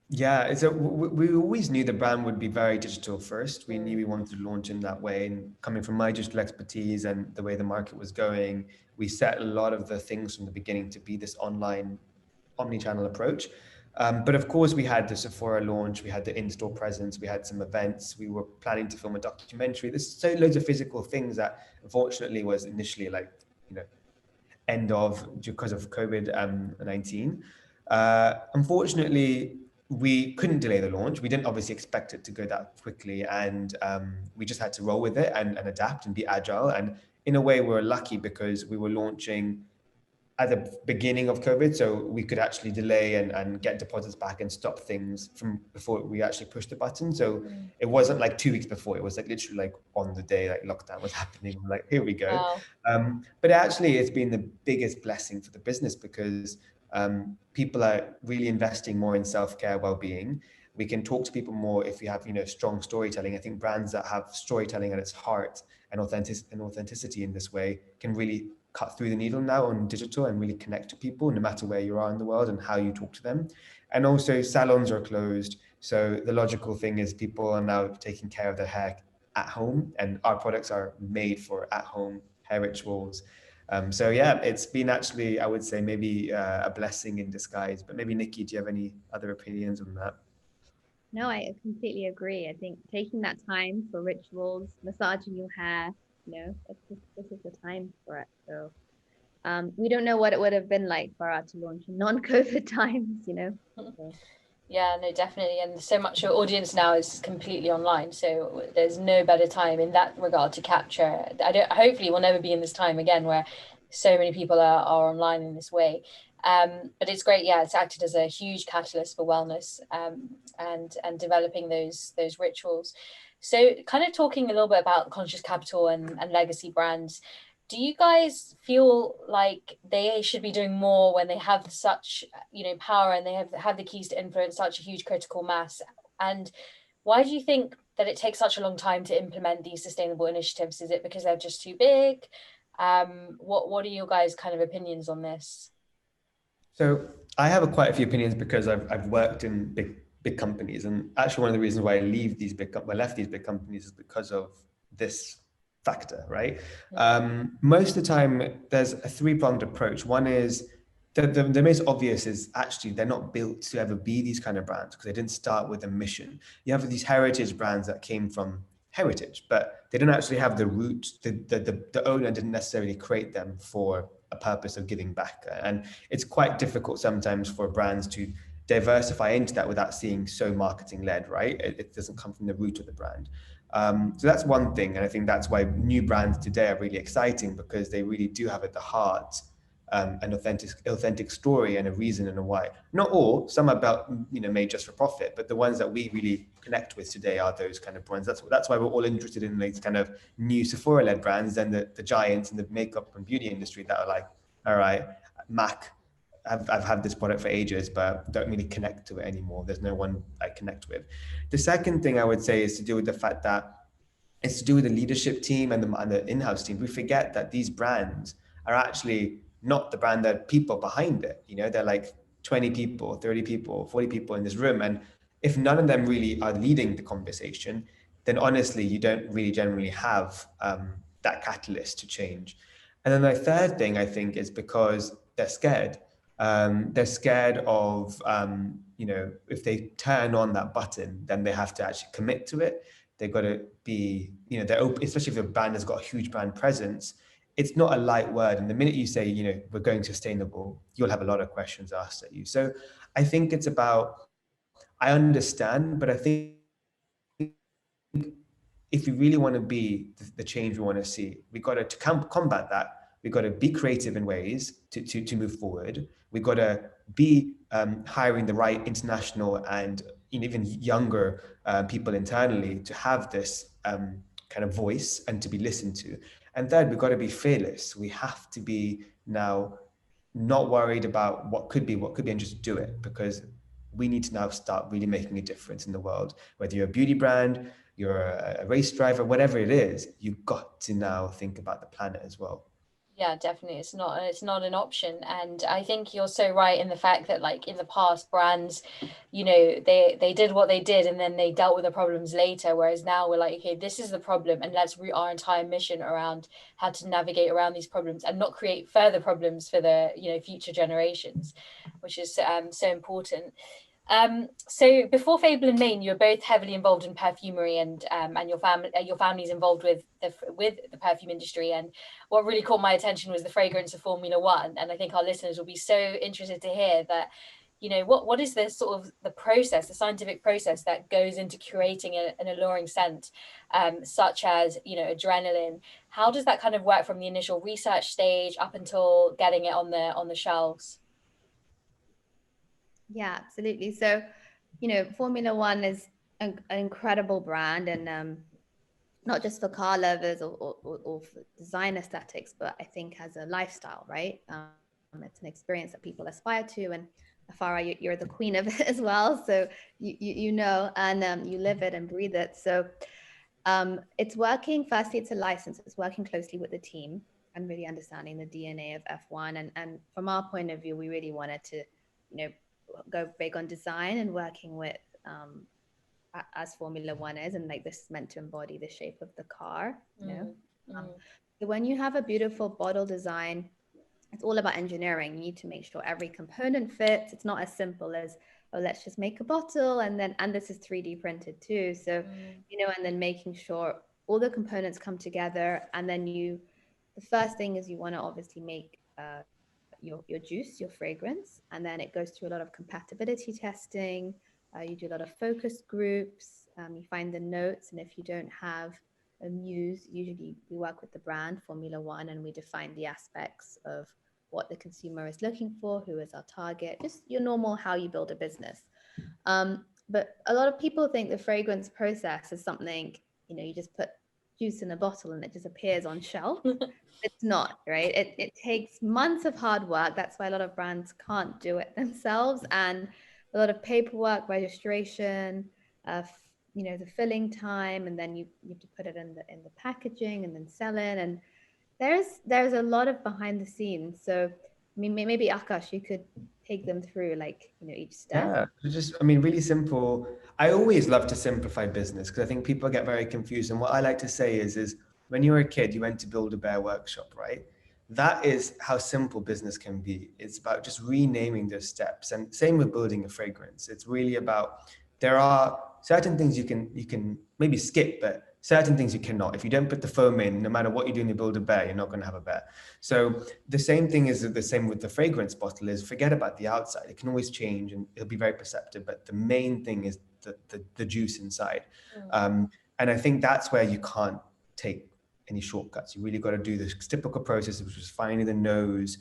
Yeah, we always knew the brand would be very digital first. We knew we wanted to launch in that way. And coming from my digital expertise and the way the market was going, we set a lot of the things from the beginning to be this online omni-channel approach. But of course, we had the Sephora launch, we had the in-store presence, we had some events, we were planning to film a documentary. There's so loads of physical things that unfortunately was initially end of because of COVID-19. Unfortunately, we couldn't delay the launch. We didn't obviously expect it to go that quickly, and we just had to roll with it and adapt and be agile. And in a way, we were lucky because we were launching at the beginning of COVID, so we could actually delay and get deposits back and stop things from before we actually pushed the button. So it wasn't like 2 weeks before, it was like literally like on the day like lockdown was happening, like here we go. Wow. But actually it's been the biggest blessing for the business because people are really investing more in self-care, well-being. We can talk to people more if we have strong storytelling. I think brands that have storytelling at its heart and authenticity in this way can really cut through the needle now on digital and really connect to people no matter where you are in the world and how you talk to them. And also salons are closed. So the logical thing is people are now taking care of their hair at home, and our products are made for at-home hair rituals. So yeah, it's been actually, I would say maybe a blessing in disguise, but maybe Nikki, do you have any other opinions on that? No, I completely agree. I think taking that time for rituals, massaging your hair, this is the time for it. So we don't know what it would have been like for us to launch in non-COVID times, So. Yeah, no, definitely. And so much of your audience now is completely online. So there's no better time in that regard to capture. Hopefully we'll never be in this time again where so many people are online in this way. But it's great, yeah, it's acted as a huge catalyst for wellness, and developing those rituals. So kind of talking a little bit about conscious capital and legacy brands, do you guys feel like they should be doing more when they have such, power, and they have the keys to influence such a huge critical mass? And why do you think that it takes such a long time to implement these sustainable initiatives? Is it because they're just too big? What are your guys' kind of opinions on this? So I have quite a few opinions because I've worked in big companies, and actually one of the reasons why I left these big companies is because of this factor, right? Most of the time, there's a three-pronged approach. One is the most obvious is actually they're not built to ever be these kind of brands because they didn't start with a mission. You have these heritage brands that came from heritage, but they don't actually have the root. The owner didn't necessarily create them for a purpose of giving back, and it's quite difficult sometimes for brands to diversify into that without seeing so marketing led, right? It doesn't come from the root of the brand. So that's one thing, and I think that's why new brands today are really exciting because they really do have at the heart an authentic story and a reason and a why. Not all, some are about made just for profit, but the ones that we really connect with today are those kind of brands. That's why we're all interested in these kind of new Sephora-led brands and the giants in the makeup and beauty industry that are like, all right, MAC, I've had this product for ages, but don't really connect to it anymore. There's no one I connect with. The second thing I would say is to do with the fact that it's to do with the leadership team and the in-house team. We forget that these brands are actually not the brand, that people behind it. They're like 20 people, 30 people, 40 people in this room. And if none of them really are leading the conversation, then honestly, you don't really generally have that catalyst to change. And then the third thing I think is because they're scared. They're scared of, if they turn on that button, then they have to actually commit to it. They've got to be, they're open, especially if a brand has got a huge brand presence. It's not a light word. And the minute you say, we're going sustainable, you'll have a lot of questions asked at you. So I think it's about, I understand, but I think if we really want to be the change we want to see, we got to combat that. We got to be creative in ways to move forward. We got to be hiring the right international and even younger people internally to have this kind of voice and to be listened to. And third, we've got to be fearless. We have to be now not worried about what could be, and just do it, because we need to now start really making a difference in the world. Whether you're a beauty brand, you're a race driver, whatever it is, you've got to now think about the planet as well. Yeah, definitely. It's not an option. And I think you're so right in the fact that, like, in the past, brands, they did what they did and then they dealt with the problems later. Whereas now we're like, okay, this is the problem, and let's root our entire mission around how to navigate around these problems and not create further problems for the future generations, which is so important. So before Fable and Main, you were both heavily involved in perfumery, and your family's involved with the perfume industry. And what really caught my attention was the fragrance of Formula One. And I think our listeners will be so interested to hear that, what is the sort of the process, the scientific process that goes into creating an alluring scent, such as adrenaline. How does that kind of work from the initial research stage up until getting it on the shelves? Yeah, absolutely. So, Formula One is an incredible brand, and not just for car lovers or for design aesthetics, but I think as a lifestyle, right? It's an experience that people aspire to, and Farah, you're the queen of it as well. So and you live it and breathe it. So it's working. Firstly, it's a license. It's working closely with the team and really understanding the DNA of F1. And from our point of view, we really wanted to, go big on design and working with as Formula One is, and like this is meant to embody the shape of the car. So when you have a beautiful bottle design, it's all about engineering. You need to make sure every component fits. It's not as simple as, oh, let's just make a bottle, and this is 3D printed too. So and then making sure all the components come together, and then the first thing is you want to obviously make your juice, your fragrance, and then it goes through a lot of compatibility testing. You do a lot of focus groups. You find the notes, and if you don't have a muse, usually we work with the brand Formula One, and we define the aspects of what the consumer is looking for, who is our target, just your normal how you build a business. But a lot of people think the fragrance process is something, you just put juice in a bottle and it just appears on shelf. It's not, right? It takes months of hard work. That's why a lot of brands can't do it themselves, and a lot of paperwork, registration, the filling time, and then you have to put it in the packaging and then sell it. And there's a lot of behind the scenes. So I mean, maybe Akash, you could take them through each step. Yeah, really simple. I always love to simplify business because I think people get very confused. And what I like to say is when you were a kid, you went to Build a Bear workshop, right? That is how simple business can be. It's about just renaming those steps. And same with building a fragrance. It's really about, there are certain things you can maybe skip, but certain things you cannot. If you don't put the foam in, no matter what you do in the Build a Bear, you're not going to have a bear. So the same thing is the same with the fragrance bottle is forget about the outside. It can always change and it'll be very perceptive. But the main thing is the juice inside. And I think that's where you can't take any shortcuts. You really got to do this typical process, which is finding the nose,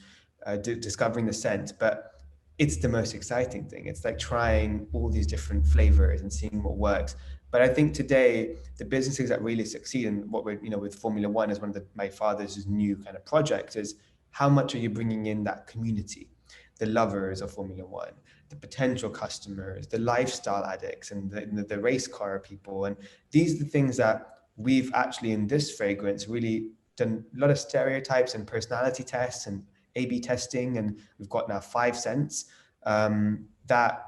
discovering the scent. But it's the most exciting thing. It's like trying all these different flavors and seeing what works. But I think today, the businesses that really succeed, and what we're, with Formula One is one of my father's new kind of projects, is how much are you bringing in that community, the lovers of Formula One, the potential customers, the lifestyle addicts, and the race car people. And these are the things that we've actually in this fragrance really done a lot of stereotypes and personality tests and A/B testing. And we've got now 5 scents that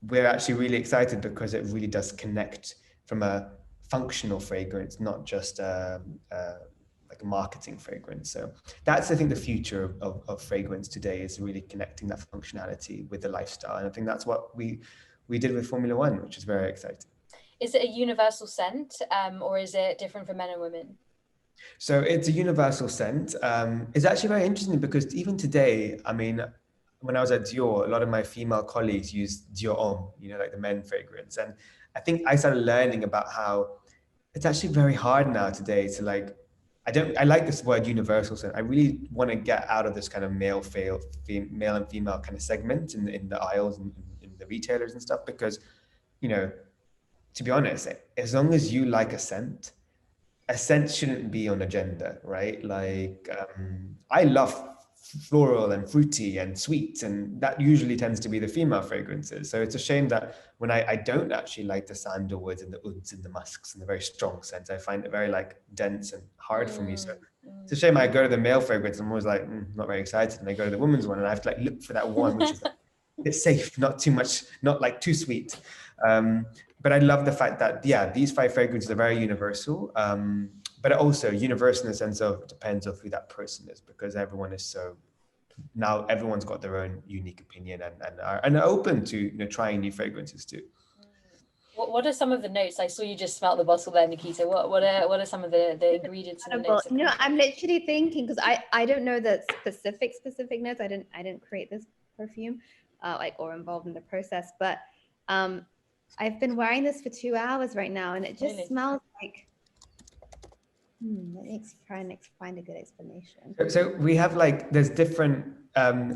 we're actually really excited because it really does connect from a functional fragrance, not just like a marketing fragrance. So that's, I think, the future of fragrance today, is really connecting that functionality with the lifestyle. And I think that's what we did with Formula One, which is very exciting. Is it a universal scent or is it different for men and women? So it's a universal scent. It's actually very interesting because even today, I mean, when I was at Dior, a lot of my female colleagues used Dior Homme, like the men fragrance. And I think I started learning about how it's actually very hard now today to I like this word universal scent. I really want to get out of this kind of male and female kind of segment in the aisles and in the retailers and stuff, because, to be honest, as long as you like a scent shouldn't be on agenda, right? I love floral and fruity and sweet, and that usually tends to be the female fragrances. So it's a shame that when I don't actually like the sandalwoods and the ouds and the musks and the very strong scents, I find it very dense and hard for me. So it's a shame I go to the male fragrance and I'm always not very excited, and I go to the women's one and I have to look for that one which is it's safe, not too much, not too sweet. But I love the fact that, these 5 fragrances are very universal, but also universal in the sense of depends on who that person is, because everyone is now everyone's got their own unique opinion and are open to trying new fragrances too. What are some of the notes? I saw you just smelt the bottle there, Nikita. What are some of the ingredients and the notes? I'm literally thinking, because I don't know the specific notes. I didn't create this perfume, or involved in the process, but I've been wearing this for 2 hours right now, and it just really smells like. Let me try and find a good explanation. So we have there's different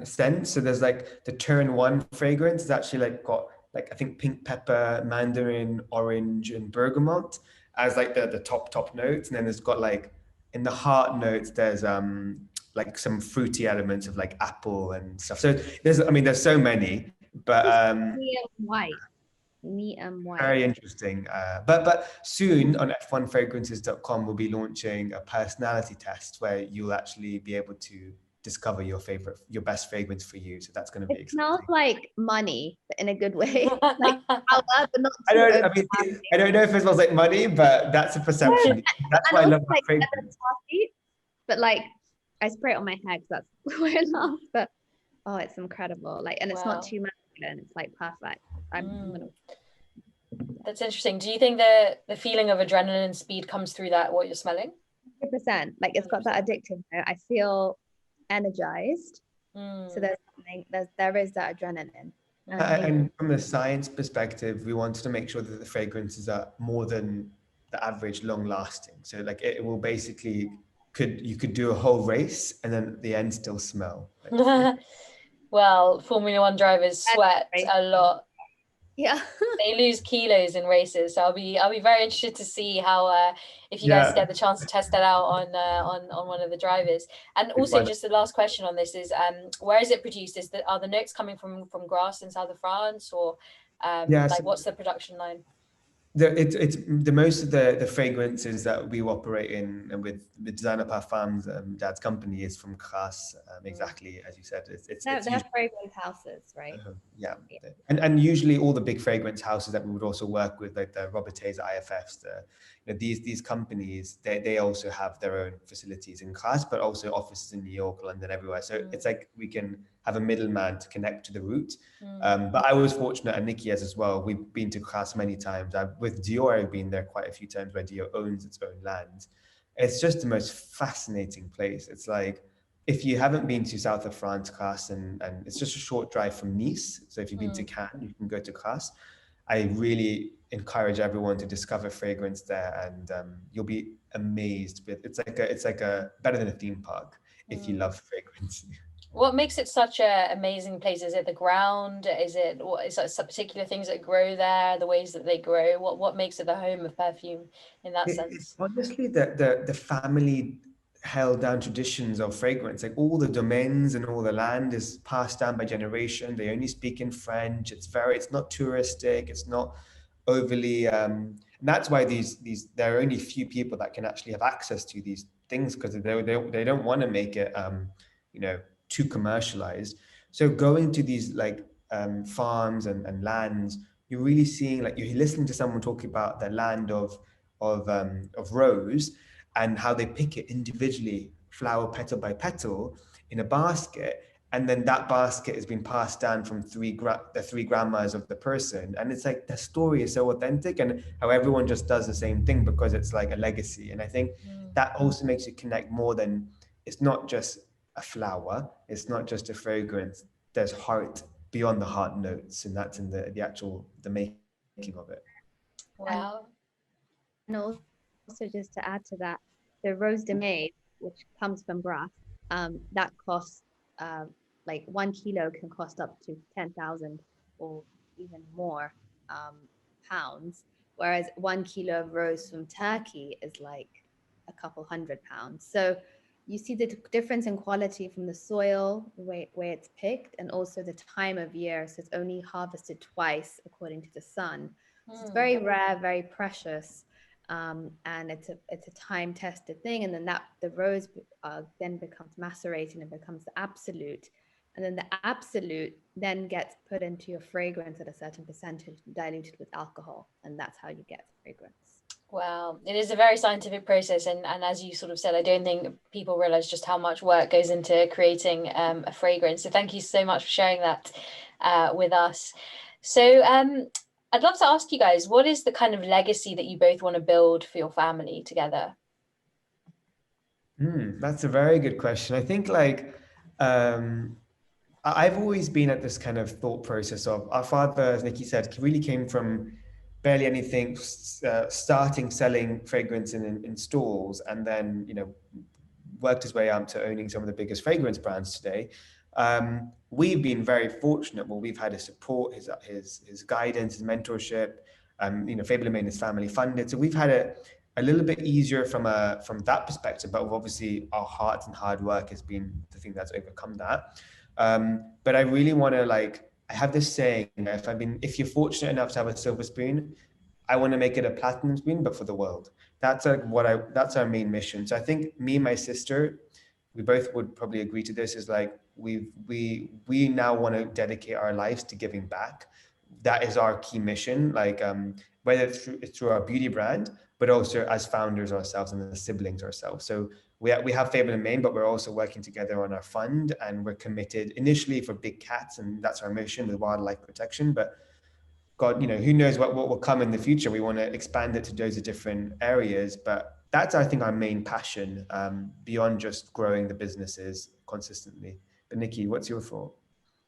scents. So there's the Turn 1 fragrance is actually got I think pink pepper, mandarin, orange, and bergamot as the top notes, and then there's got in the heart notes there's some fruity elements of apple and stuff. So there's so many, but neon white. Very interesting. But soon on f1fragrances.com we'll be launching a personality test where you'll actually be able to discover your best fragrance for you. So that's going to be exciting. It smells like money, but in a good way. Power, but not I don't know if it smells like money, but that's a perception. That's why I love that fragrance. But I spray it on my head, because that's why I love. But it's incredible. And it's not too masculine. It's perfect. That's interesting. Do you think the feeling of adrenaline and speed comes through what you're smelling? 100%. It's got that addictive note. I feel energized. So there's something. There is that adrenaline. And from a science perspective, we wanted to make sure that the fragrances are more than the average long lasting. So it will basically you could do a whole race and then at the end still smell. Like, Well, Formula One drivers sweat Right. a lot. Yeah. They lose kilos in races, so I'll be very interested to see how if you guys yeah, get the chance to test that out on one of the drivers. And also, just the last question on this is, where is it produced? Are the notes coming from grass in south of France, or yeah. like So what's the production line? it's the most of the fragrances that we operate in and with designer parfums, dad's company is from Grasse, exactly as you said. They're It's usually fragrance houses, right? yeah, Yeah. and usually all the big fragrance houses that we would also work with, like the Robertets, IFFs, these companies, they also have their own facilities in Grasse, but also offices in New York, London, everywhere. So it's like we can have a middleman to connect to the route. But I was fortunate, and Nikki has as well. We've been to Grasse many times. With Dior, I've been there quite a few times, where Dior owns its own land. It's just the most fascinating place. It's like, if you haven't been to south of France, Grasse, and it's just a short drive from Nice. So if you've been to Cannes, you can go to Grasse. I really encourage everyone to discover fragrance there, and you'll be amazed. With it's like a better than a theme park if you love fragrance. What makes it such a amazing place? Is it the ground? Is it what is it some particular things that grow there, the ways that they grow? What makes it the home of perfume in that It's sense? honestly the family held down traditions of fragrance. Like all the domains and all the land is passed down by generation. They only speak in French. It's not touristic. It's not overly. And that's why there are only few people that can actually have access to these things, because they don't want to make it you know too commercialized. So going to these like farms and lands, you're really seeing, like, you're listening to someone talk about the land of rose and how they pick it individually, flower petal by petal, in a basket, and then that basket has been passed down from the three grandmas of the person, and it's like the story is so authentic, and how everyone just does the same thing because it's like a legacy. And I think that also makes you connect more than, it's not just a flower, it's not just a fragrance. There's heart beyond the heart notes, and that's in the actual the making of it. And Wow. also just to add to that, the rose de May, which comes from Grasse, that costs like 1 kilo can cost up to 10,000 or even more pounds, whereas 1 kilo of rose from Turkey is like a couple £100. So you see the difference in quality from the soil, where it's picked, and also the time of year. So it's only harvested twice according to the sun. So it's very rare, very precious, and it's a time tested thing. And then the rose then becomes macerated and becomes the absolute, and then the absolute then gets put into your fragrance at a certain percentage, diluted with alcohol, and that's how you get the fragrance. Wow, it is a very scientific process, and as you sort of said, I don't think people realize just how much work goes into creating a fragrance. So thank you so much for sharing that with us. So I'd love to ask you guys, what is the kind of legacy that you both want to build for your family together? That's a very good question. I think, like, I've always been at this kind of thought process of, our father, as Nikki said, really came from barely anything, starting selling fragrance in stores, and then worked his way up to owning some of the biggest fragrance brands today. We've been very fortunate. Well, we've had his support, his guidance, his mentorship. Fableman and his family funded, so we've had a little bit easier from that perspective. But obviously, our heart and hard work has been the thing that's overcome that. But I really want to, like, I have this saying: if you're fortunate enough to have a silver spoon, I want to make it a platinum spoon, but for the world. That's that's our main mission. So I think me and my sister, we both would probably agree to this, is like, we now want to dedicate our lives to giving back. That is our key mission. Like, whether it's through our beauty brand, but also as founders ourselves and as siblings ourselves. So we have Fable and Main, but we're also working together on our fund, and we're committed initially for big cats, and that's our mission with wildlife protection. But God, who knows what will come in the future. We want to expand it to those different areas, but that's, I think, our main passion, beyond just growing the businesses consistently. But Nikki, what's your thought?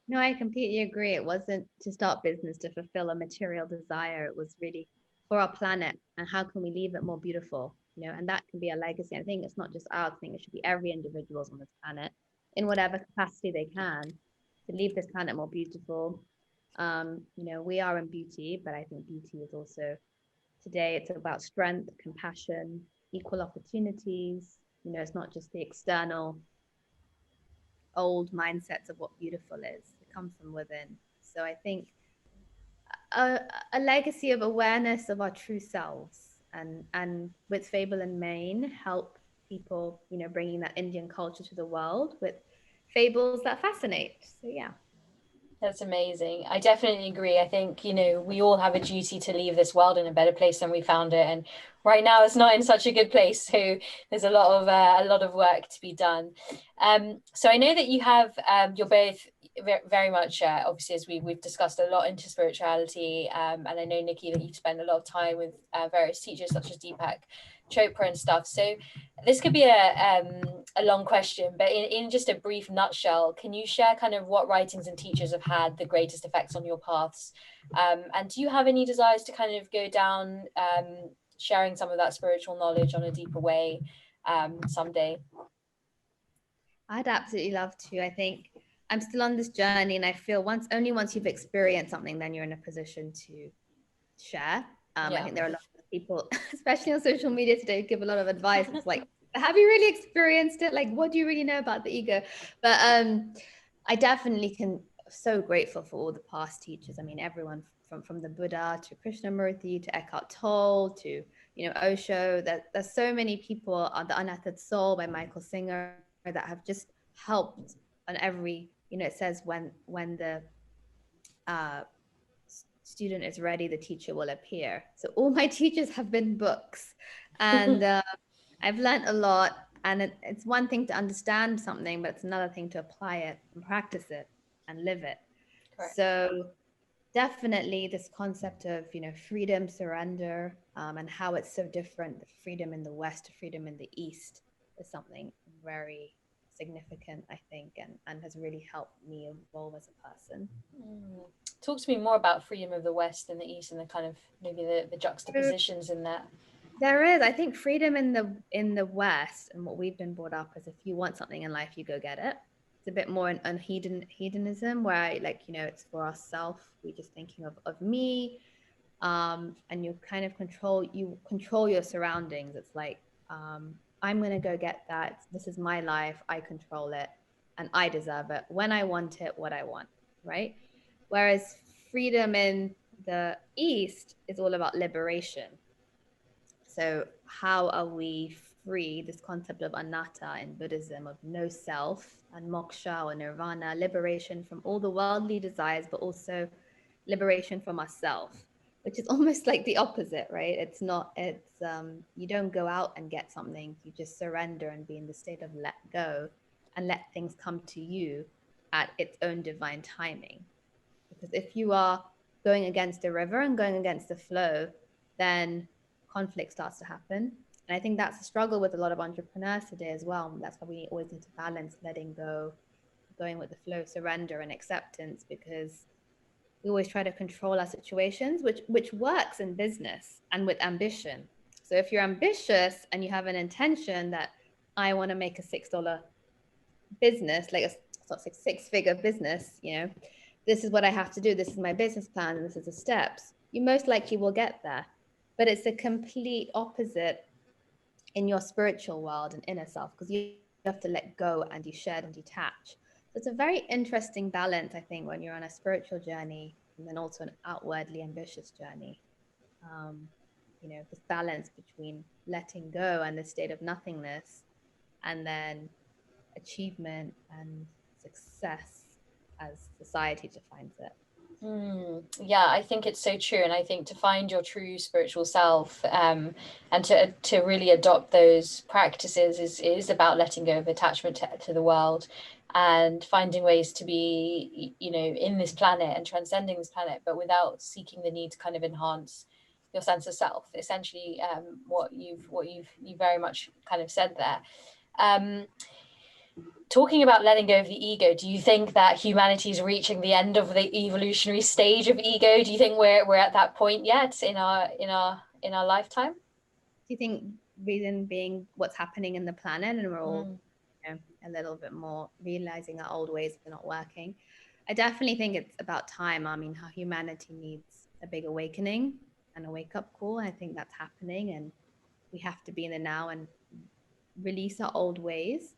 No, I completely agree. It wasn't to start business to fulfill a material desire. It was really for our planet, and how can we leave it more beautiful? and that can be a legacy. I think it's not just ours. I think it should be every individual's on this planet in whatever capacity they can to leave this planet more beautiful. We are in beauty, but I think beauty is also today it's about strength, compassion, equal opportunities. It's not just the external old mindsets of what beautiful is. It comes from within. So I think a legacy of awareness of our true selves, and with Fable and Main help people, bringing that Indian culture to the world with fables that fascinate. So yeah. That's amazing. I definitely agree. I think, we all have a duty to leave this world in a better place than we found it. And right now it's not in such a good place. So there's a lot of work to be done. So I know that you have, you're both very much, obviously, as we've discussed a lot into spirituality. And I know, Nikki, that you spend a lot of time with various teachers such as Deepak Chopra and stuff. So this could be a long question, but in just a brief nutshell, can you share kind of what writings and teachers have had the greatest effects on your paths? And do you have any desires to kind of go down sharing some of that spiritual knowledge on a deeper way someday? I'd absolutely love to. I think I'm still on this journey, and I feel only once you've experienced something, then you're in a position to share. I think there are a lot of people, especially on social media today, who give a lot of advice. It's like, have you really experienced it? Like, what do you really know about the ego? But I definitely can. So grateful for all the past teachers. I mean, everyone from the Buddha to Krishnamurti to Eckhart Tolle to Osho. There's so many people. The Unearthed Soul by Michael Singer that have just helped on every. It says when the student is ready, the teacher will appear. So all my teachers have been books, and I've learned a lot. And it's one thing to understand something, but it's another thing to apply it and practice it and live it. Correct. So definitely this concept of freedom, surrender, and how it's so different, the freedom in the West to freedom in the East, is something very significant, I think, and has really helped me evolve as a person. Talk to me more about freedom of the West and the East, and the kind of maybe the juxtapositions in that. There is, I think, freedom in the West, and what we've been brought up is if you want something in life, you go get it. It's a bit more an hedonism where it's for ourselves. We're just thinking of me, and you kind of control your surroundings. It's like I'm gonna go get that. This is my life. I control it, and I deserve it when I want it. What I want, right? Whereas freedom in the East is all about liberation. So how are we free? This concept of anatta in Buddhism, of no self, and moksha or nirvana, liberation from all the worldly desires, but also liberation from ourselves, which is almost like the opposite, right? It's you don't go out and get something, you just surrender and be in the state of let go and let things come to you at its own divine timing. Because if you are going against the river and going against the flow, then conflict starts to happen. And I think that's a struggle with a lot of entrepreneurs today as well. That's why we always need to balance letting go, going with the flow, surrender and acceptance, because we always try to control our situations, which works in business and with ambition. So if you're ambitious and you have an intention that I want to make a $6 business, like a six-figure business, this is what I have to do. This is my business plan, and this is the steps. You most likely will get there. But it's a complete opposite in your spiritual world and inner self, because you have to let go and you shed and detach. So it's a very interesting balance, I think, when you're on a spiritual journey and then also an outwardly ambitious journey. This balance between letting go and the state of nothingness, and then achievement and success as society defines it. Yeah, I think it's so true. And I think to find your true spiritual self and to really adopt those practices is about letting go of attachment to the world and finding ways to be, in this planet and transcending this planet, but without seeking the need to kind of enhance your sense of self. Essentially, what you've very much kind of said there. Talking about letting go of the ego, do you think that humanity is reaching the end of the evolutionary stage of ego? Do you think we're at that point yet in our lifetime? Do you think reason being what's happening in the planet, and we're all a little bit more realizing our old ways are not working. I definitely think it's about time. I mean, how humanity needs a big awakening and a wake up call. I think that's happening, and we have to be in the now and release our old ways.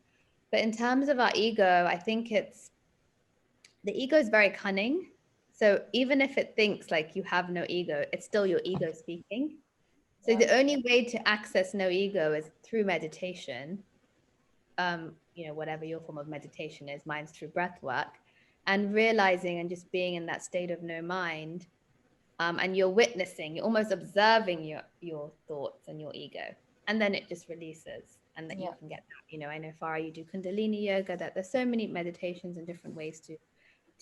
But in terms of our ego, I think the ego is very cunning. So even if it thinks like you have no ego, it's still your ego speaking. So the only way to access no ego is through meditation. Whatever your form of meditation is, mine's through breath work, and realizing and just being in that state of no mind. And you're witnessing, you're almost observing your thoughts and your ego, and then it just releases, and that you can get that. I know, Farah, you do Kundalini yoga, that there's so many meditations and different ways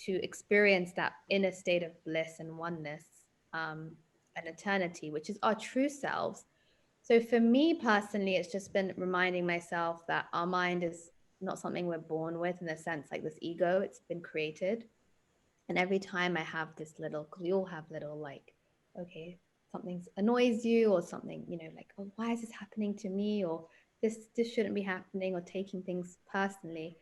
to experience that inner state of bliss and oneness, and eternity, which is our true selves. So for me personally, it's just been reminding myself that our mind is not something we're born with, in a sense, like this ego, it's been created. And every time I have this little, because we all have little, like, okay, something annoys you, or something, like, oh, why is this happening to me? Or this shouldn't be happening, or taking things personally.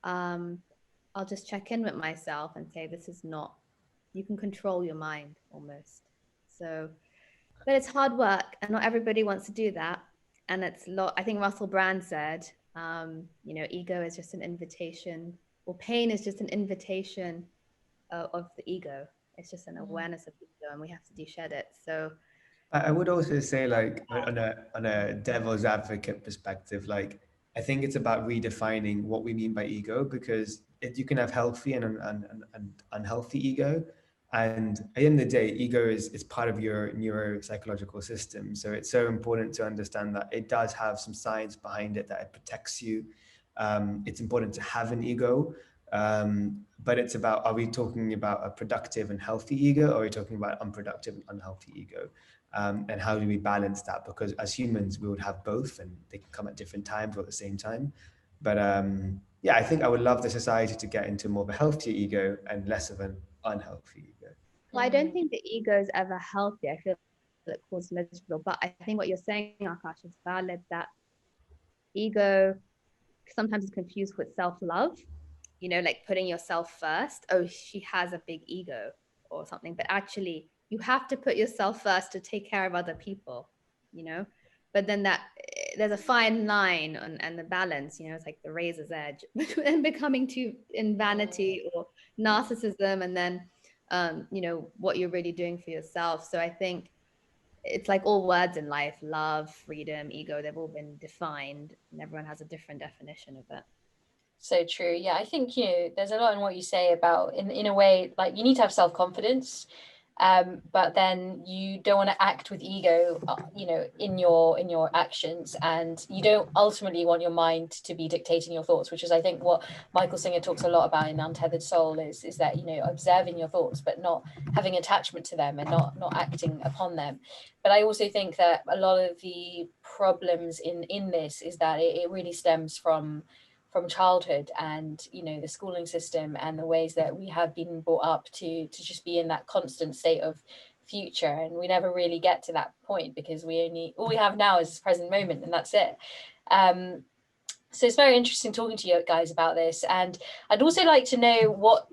I'll just check in with myself and say, this is not, you can control your mind almost. So, but it's hard work, and not everybody wants to do that. And it's I think Russell Brand said, ego is just an invitation, or pain is just an invitation of the ego. It's just an awareness of the ego, and we have to de-shed it. So I would also say, like, on a devil's advocate perspective, like, I think it's about redefining what we mean by ego, because you can have healthy and unhealthy ego. And at the end of the day, ego is part of your neuropsychological system. So it's so important to understand that it does have some science behind it, that it protects you. It's important to have an ego. But it's about, are we talking about a productive and healthy ego, or are we talking about unproductive and unhealthy ego? And how do we balance that? Because as humans, we would have both, and they can come at different times or at the same time. But yeah, I think I would love the society to get into more of a healthier ego and less of an unhealthy ego. well, I don't think the ego is ever healthy. I feel it causes miserable. But I think what you're saying, Akash, is valid, that ego sometimes is confused with self-love, like putting yourself first. Oh, she has a big ego or something. But actually, you have to put yourself first to take care of other people, But then there's a fine line and the balance, it's like the razor's edge and becoming too in vanity or narcissism, and then, what you're really doing for yourself. So I think it's like all words in life: love, freedom, ego, they've all been defined, and everyone has a different definition of it. So true. Yeah, I think, there's a lot in what you say about, in a way, like, you need to have self-confidence, but then you don't want to act with ego, in your actions, and you don't ultimately want your mind to be dictating your thoughts, which is, I think, what Michael Singer talks a lot about in Untethered Soul, is that, observing your thoughts, but not having attachment to them, and not acting upon them. But I also think that a lot of the problems in this is that it really stems from childhood, and the schooling system, and the ways that we have been brought up to just be in that constant state of future, and we never really get to that point, because all we have now is this present moment, and that's it. So it's very interesting talking to you guys about this, and I'd also like to know what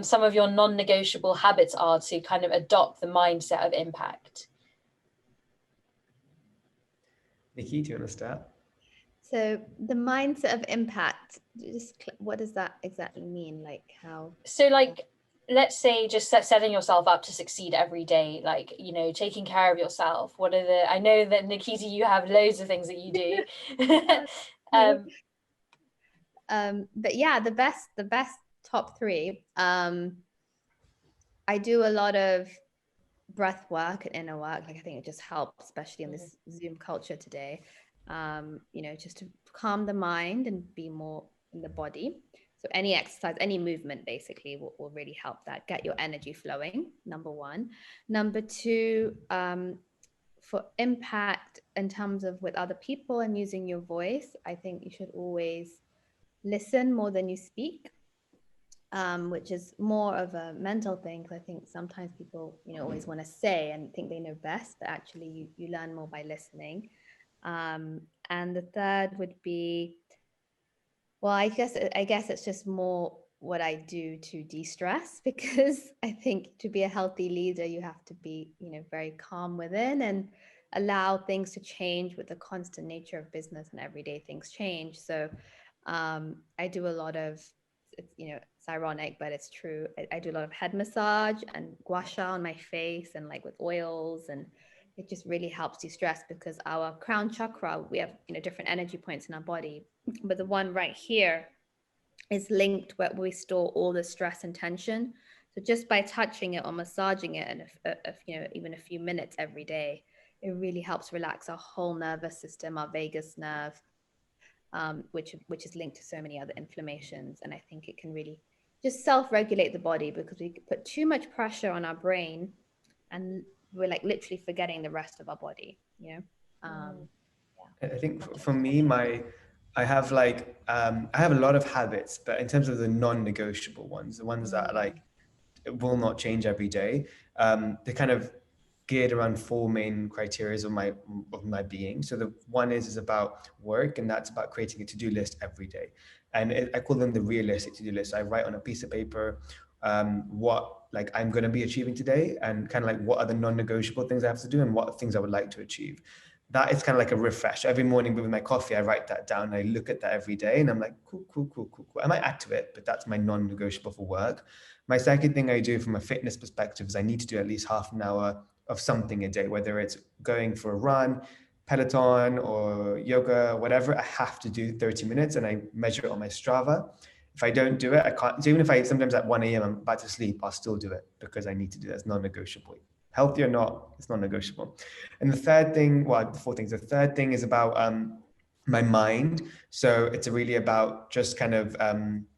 some of your non-negotiable habits are to kind of adopt the mindset of impact. Nikki, do you want to start? So the mindset of impact, just what does that exactly mean? Like how? So, like, let's say just setting yourself up to succeed every day, like, taking care of yourself. I know that, Nikita, you have loads of things that you do. But yeah, the best top three. I do a lot of breath work and inner work. Like, I think it just helps, especially in this Zoom culture today. Just to calm the mind and be more in the body. So any exercise, any movement basically will really help that. Get your energy flowing, number one. Number two, for impact in terms of with other people and using your voice, I think you should always listen more than you speak, which is more of a mental thing. Because I think sometimes people, always want to say and think they know best, but actually you learn more by listening. And the third would be, well, I guess it's just more what I do to de-stress, because I think to be a healthy leader, you have to be, very calm within and allow things to change with the constant nature of business, and everyday things change. So I do a lot of, it's ironic, but it's true. I do a lot of head massage and gua sha on my face, and like with oils, and it just really helps de-stress, because our crown chakra, we have, different energy points in our body, but the one right here is linked where we store all the stress and tension. So just by touching it or massaging it, and even a few minutes every day, it really helps relax our whole nervous system, our vagus nerve, which is linked to so many other inflammations. And I think it can really just self-regulate the body, because we put too much pressure on our brain, and we're like literally forgetting the rest of our body. Yeah. I think for me, I have I have a lot of habits, but in terms of the non-negotiable ones, the ones that like will not change every day, they're kind of geared around four main criteria of my being. So the one is about work, and that's about creating a to-do list every day. And I call them the realistic to-do list. I write on a piece of paper what like I'm going to be achieving today, and kind of like what are the non-negotiable things I have to do, and what things I would like to achieve. That is kind of like a refresh. Every morning with my coffee, I write that down. I look at that every day, and I'm like, cool, cool, cool, cool, cool. I might add to it, but that's my non-negotiable for work. My second thing I do from a fitness perspective is I need to do at least half an hour of something a day, whether it's going for a run, Peloton, or yoga, whatever. I have to do 30 minutes, and I measure it on my Strava. If I don't do it, I can't. So even if I sometimes at 1 a.m. I'm about to sleep, I'll still do it, because I need to do that. It's non-negotiable. Healthy or not, it's non-negotiable. And the third thing, well, the four things. The third thing is about my mind. So it's really about just kind of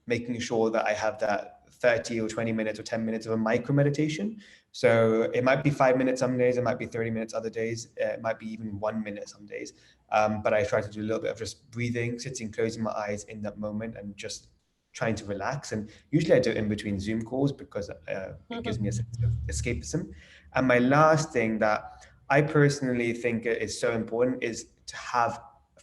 making sure that I have that 30 or 20 minutes or 10 minutes of a micro meditation. So it might be 5 minutes some days, it might be 30 minutes other days, it might be even 1 minute some days. But I try to do a little bit of just breathing, sitting, closing my eyes in that moment, and just trying to relax. And usually I do it in between Zoom calls, because it gives me a sense of escapism. And my last thing that I personally think is so important is to have,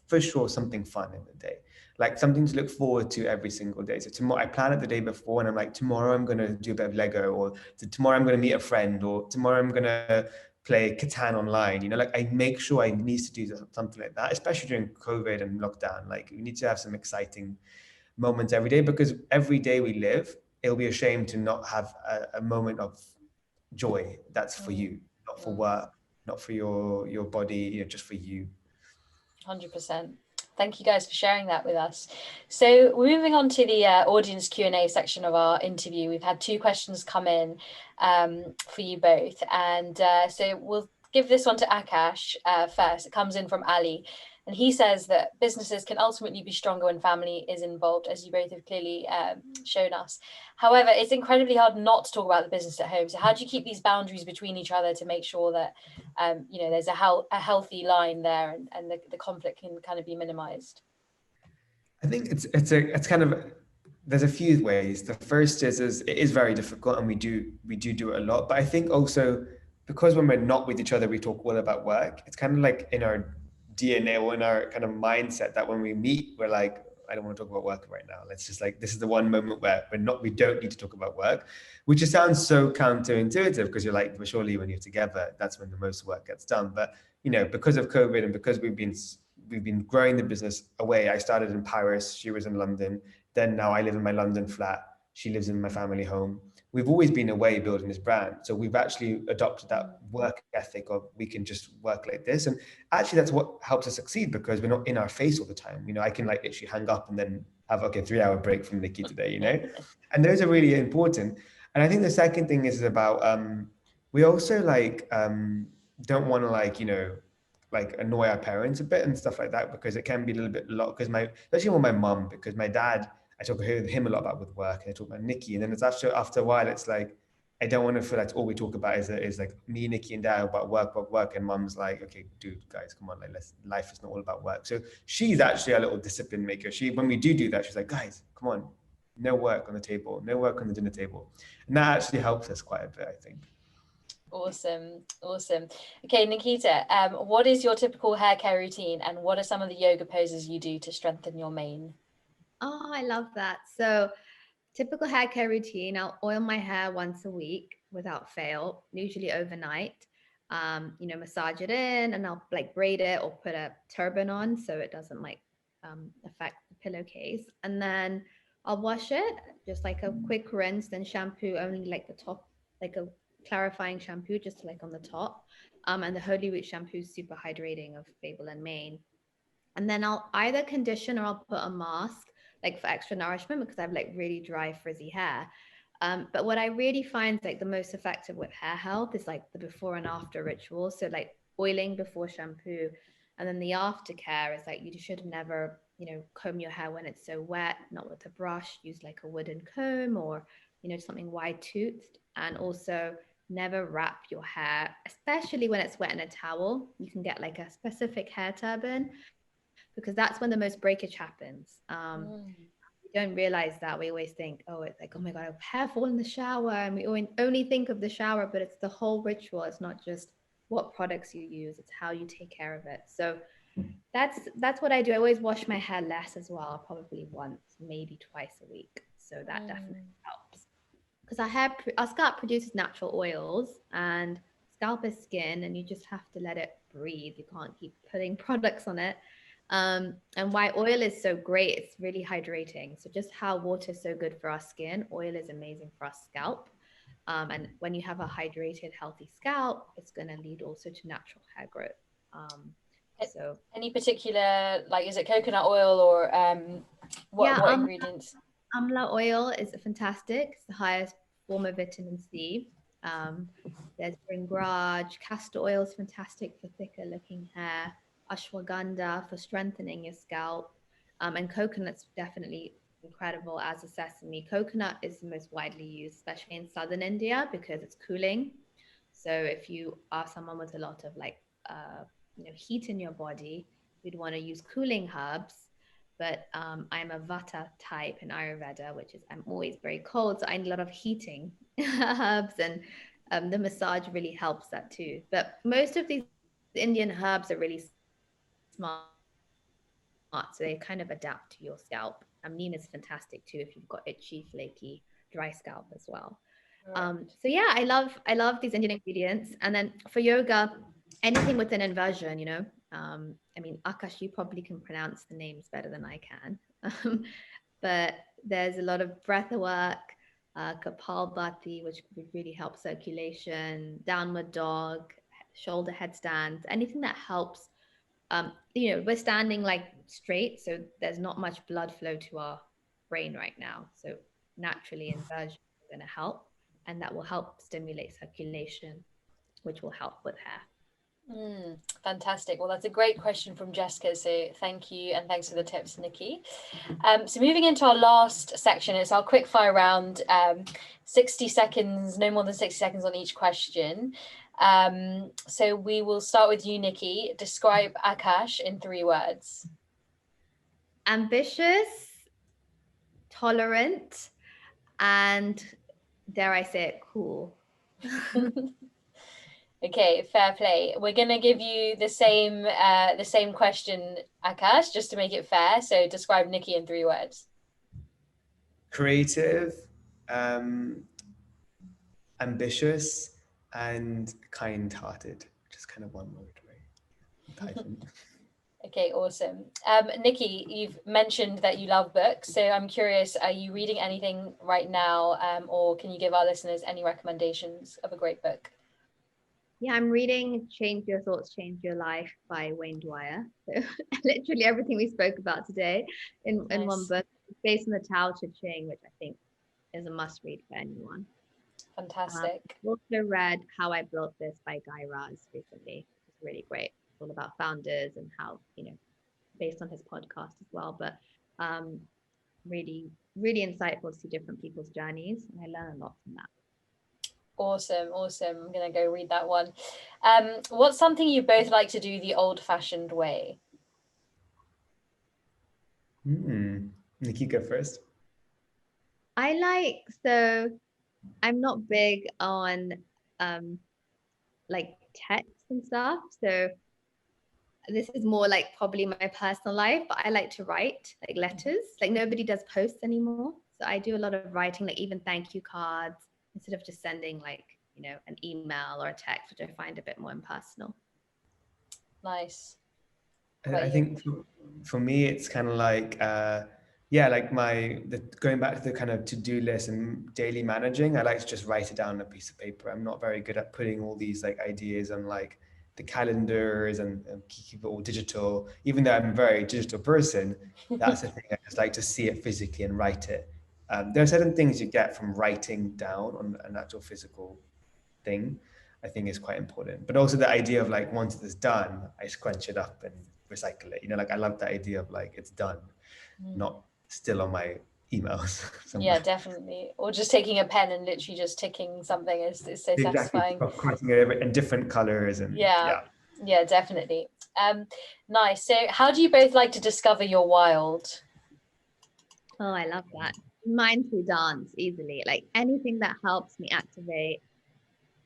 for sure, something fun in the day, like something to look forward to every single day. So tomorrow, I plan it the day before, and I'm like, tomorrow I'm going to do a bit of Lego, or tomorrow I'm going to meet a friend, or tomorrow I'm going to play Catan online. Like I make sure I need to do something like that, especially during COVID and lockdown. Like we need to have some exciting moments every day, because every day we live, it'll be a shame to not have a moment of joy that's for you, not for work, not for your body, just for you. 100%. Thank you guys for sharing that with us. So we're moving on to the audience Q&A section of our interview. We've had 2 questions come in for you both, and so we'll give this one to Akash first. It comes in from Ali, and he says that businesses can ultimately be stronger when family is involved, as you both have clearly shown us. However, it's incredibly hard not to talk about the business at home. So how do you keep these boundaries between each other to make sure that there's a healthy line there, and the conflict can kind of be minimized? I think it's kind of, there's a few ways. The first is it is very difficult, and we do it a lot. But I think also, because when we're not with each other, we talk all about work. It's kind of like in our DNA or in our kind of mindset that when we meet, we're like, I don't want to talk about work right now. Let's just like, this is the one moment where we don't need to talk about work, which just sounds so counterintuitive, because you're like, well, surely when you're together, that's when the most work gets done. But because of COVID, and because we've been growing the business away. I started in Paris, she was in London. Then now I live in my London flat, she lives in my family home. We've always been away building this brand. So we've actually adopted that work ethic of, we can just work like this. And actually that's what helps us succeed, because we're not in our face all the time. I can like literally hang up and then have a 3-hour break from Nikki today, and those are really important. And I think the second thing is about, we also don't want to annoy our parents a bit and stuff like that, because it can be a little bit lot, because especially with my mum, because my dad, I talk to him a lot about with work, and I talk about Nikki, and then it's after a while, it's like, I don't want to feel like all we talk about is like me, Nikki, and Dad about work, and Mum's like, okay, dude, guys, come on, life is not all about work. So she's actually a little discipline maker. When we do that, she's like, guys, come on, no work on the table, no work on the dinner table, and that actually helps us quite a bit, I think. Awesome. Okay, Nikita, what is your typical hair care routine, and what are some of the yoga poses you do to strengthen your mane? Oh, I love that. So, typical hair care routine, I'll oil my hair once a week without fail, usually overnight. Massage it in, and I'll like braid it or put a turban on so it doesn't like affect the pillowcase. And then I'll wash it, just like a quick rinse, then shampoo only like the top, like a clarifying shampoo, just like on the top. And the Holy Root shampoo is super hydrating of Fable and Mane. And then I'll either condition or I'll put a mask, like for extra nourishment, because I have like really dry, frizzy hair. But what I really find like the most effective with hair health is like the before and after ritual. So like oiling before shampoo, and then the aftercare is like you should never, comb your hair when it's so wet, not with a brush. Use like a wooden comb or something wide toothed, and also never wrap your hair, especially when it's wet in a towel. You can get like a specific hair turban because that's when the most breakage happens. We don't realize that. We always think, oh, it's like, oh my God, hair fall in the shower. And we only think of the shower, but it's the whole ritual. It's not just what products you use, it's how you take care of it. So that's what I do. I always wash my hair less as well, probably once, maybe twice a week. So that definitely helps. Because our scalp produces natural oils, and scalp is skin, and you just have to let it breathe. You can't keep putting products on it. And why oil is so great, it's really hydrating. So just how water is so good for our skin, oil is amazing for our scalp. And when you have a hydrated, healthy scalp, it's going to lead also to natural hair growth. So any particular, like, is it coconut oil or yeah, what ingredients? amla oil is fantastic. It's the highest form of vitamin C. Um, there's bringraj, castor oil is fantastic for thicker looking hair, ashwagandha for strengthening your scalp, and coconut's definitely incredible as a sesame. Coconut is the most widely used, especially in southern India, because it's cooling. So if you are someone with a lot of like heat in your body, you'd want to use cooling herbs. But I'm a Vata type in Ayurveda, which is I'm always very cold, so I need a lot of heating herbs, and the massage really helps that too. But most of these Indian herbs are really smart, so they kind of adapt to your scalp. Neem is fantastic too if you've got itchy, flaky, dry scalp as well. So yeah, I love these Indian ingredients. And then for yoga, anything with an inversion, Akash, you probably can pronounce the names better than I can. But there's a lot of breath work, Kapalbhati, which would really help circulation, downward dog, shoulder headstands, anything that helps. We're standing like straight, so there's not much blood flow to our brain right now. So naturally, inversion is going to help, and that will help stimulate circulation, which will help with hair. Fantastic. Well, that's a great question from Jessica. So thank you, and thanks for the tips, Nikki. So moving into our last section, it's our quick fire round. 60 seconds, no more than 60 seconds on each question. So we will start with you, Nikki. Describe Akash in 3 words. Ambitious, tolerant, and dare I say it, cool. Okay, fair play. We're gonna give you the same question, Akash, just to make it fair. So describe Nikki in 3 words. Creative, ambitious, and kind-hearted. Just kind of one word, right? Okay, awesome. Nikki, you've mentioned that you love books, so I'm curious, are you reading anything right now, or can you give our listeners any recommendations of a great book? Yeah, I'm reading Change Your Thoughts, Change Your Life by Wayne Dwyer. So literally everything we spoke about today in one book. It's based on the Tao Te Ching, which I think is a must read for anyone. Fantastic. I've also read How I Built This by Guy Raz recently. It's really great. It's all about founders and how, based on his podcast as well. But really, really insightful to see different people's journeys. And I learn a lot from that. Awesome. I'm going to go read that one. What's something you both like to do the old-fashioned way? Nikki, go first. I'm not big on like texts and stuff. So this is more like probably my personal life, but I like to write like letters. Like nobody does posts anymore. So I do a lot of writing, like even thank you cards, instead of just sending like, an email or a text, which I find a bit more impersonal. Nice. I think for me, it's kind of like, like going back to the kind of to-do list and daily managing, I like to just write it down on a piece of paper. I'm not very good at putting all these like ideas on like the calendars and keep it all digital. Even though I'm a very digital person, that's the thing. I just like to see it physically and write it. There are certain things you get from writing down on an actual physical thing, I think is quite important. But also the idea of like, once it's done, I scrunch it up and recycle it. Like I love the idea of like, it's done, not still on my emails somewhere. Yeah, definitely. Or just taking a pen and literally just ticking something is so satisfying. Crossing it in different colors and yeah, definitely. Nice. So how do you both like to discover your wild? Oh, I love that. Mine through dance, easily. Like anything that helps me activate,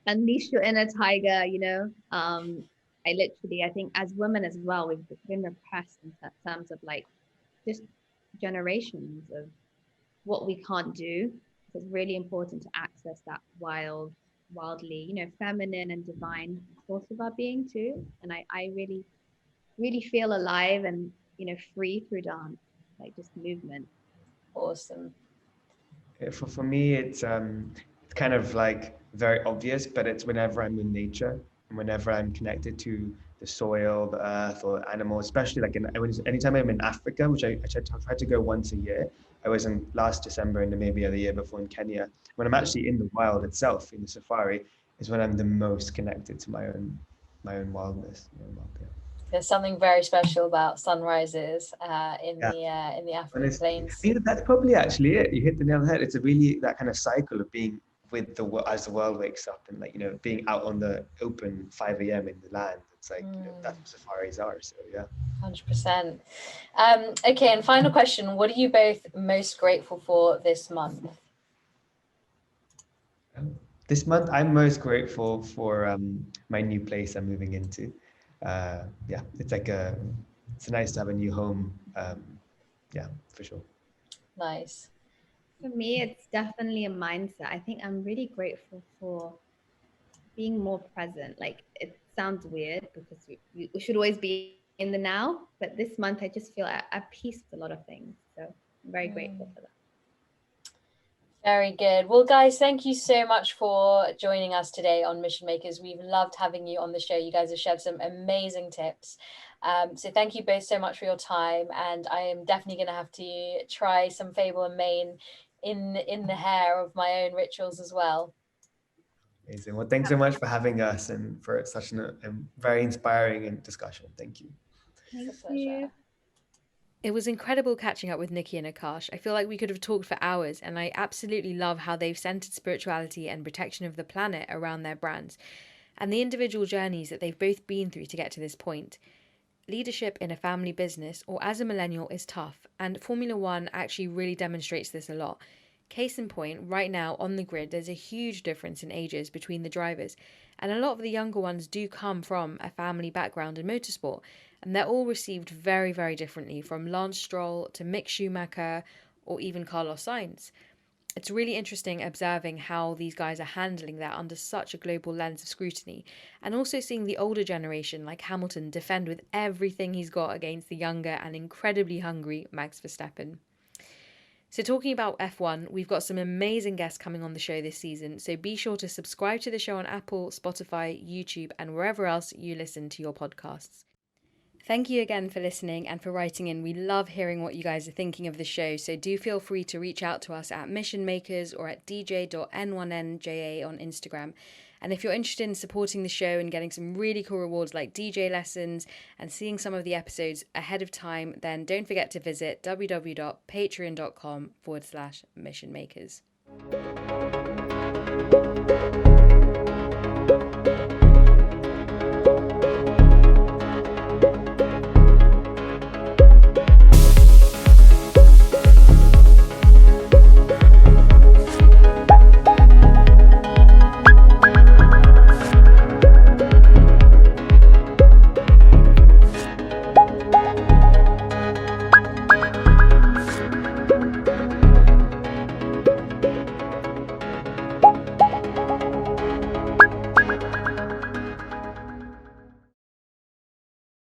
unleash your inner tiger, I think as women as well, we've been repressed in terms of like just generations of what we can't do. So it's really important to access that wildly, feminine and divine source of our being too. And I really, really feel alive and, free through dance, like just movement. Awesome. For me, it's kind of like very obvious, but it's whenever I'm in nature and whenever I'm connected to the soil, the earth, or animals, especially like anytime I'm in Africa, which I try to go once a year. I was in last December in Namibia, the year before in Kenya. When I'm actually in the wild itself, in the safari, is when I'm the most connected to my own wildness. There's something very special about sunrises in the African plains. I think that's probably actually it. You hit the nail on the head. It's a really that kind of cycle of being with as the world wakes up and like being out on the open 5 a.m. in the land. It's like that's what safaris are. So yeah. 100%. Okay, and final question: what are you both most grateful for this month? This month, I'm most grateful for my new place I'm moving into. It's nice to have a new home. For sure. Nice. For me, it's definitely a mindset. I think I'm really grateful for being more present. Like it sounds weird because we should always be in the now, but this month I just feel at peace with a lot of things. So I'm very grateful for that. Very good. Well, guys, thank you so much for joining us today on Mission Makers. We've loved having you on the show. You guys have shared some amazing tips. So thank you both so much for your time. And I am definitely going to have to try some Fable and Mane in the hair of my own rituals as well. Amazing. Well, thanks so much for having us and for such a very inspiring discussion. Thank you. Thank you. It was incredible catching up with Nikki and Akash. I feel like we could have talked for hours, and I absolutely love how they've centered spirituality and protection of the planet around their brands, and the individual journeys that they've both been through to get to this point. Leadership in a family business or as a millennial is tough, and Formula One actually really demonstrates this a lot. Case in point, right now on the grid, there's a huge difference in ages between the drivers, and a lot of the younger ones do come from a family background in motorsport, and they're all received very, very differently, from Lance Stroll to Mick Schumacher or even Carlos Sainz. It's really interesting observing how these guys are handling that under such a global lens of scrutiny, and also seeing the older generation like Hamilton defend with everything he's got against the younger and incredibly hungry Max Verstappen. So talking about F1, we've got some amazing guests coming on the show this season, so be sure to subscribe to the show on Apple, Spotify, YouTube, and wherever else you listen to your podcasts. Thank you again for listening and for writing in. We love hearing what you guys are thinking of the show, so do feel free to reach out to us at Mission Makers or at dj.n1nja on Instagram. And if you're interested in supporting the show and getting some really cool rewards like DJ lessons and seeing some of the episodes ahead of time, then don't forget to visit www.patreon.com/missionmakers.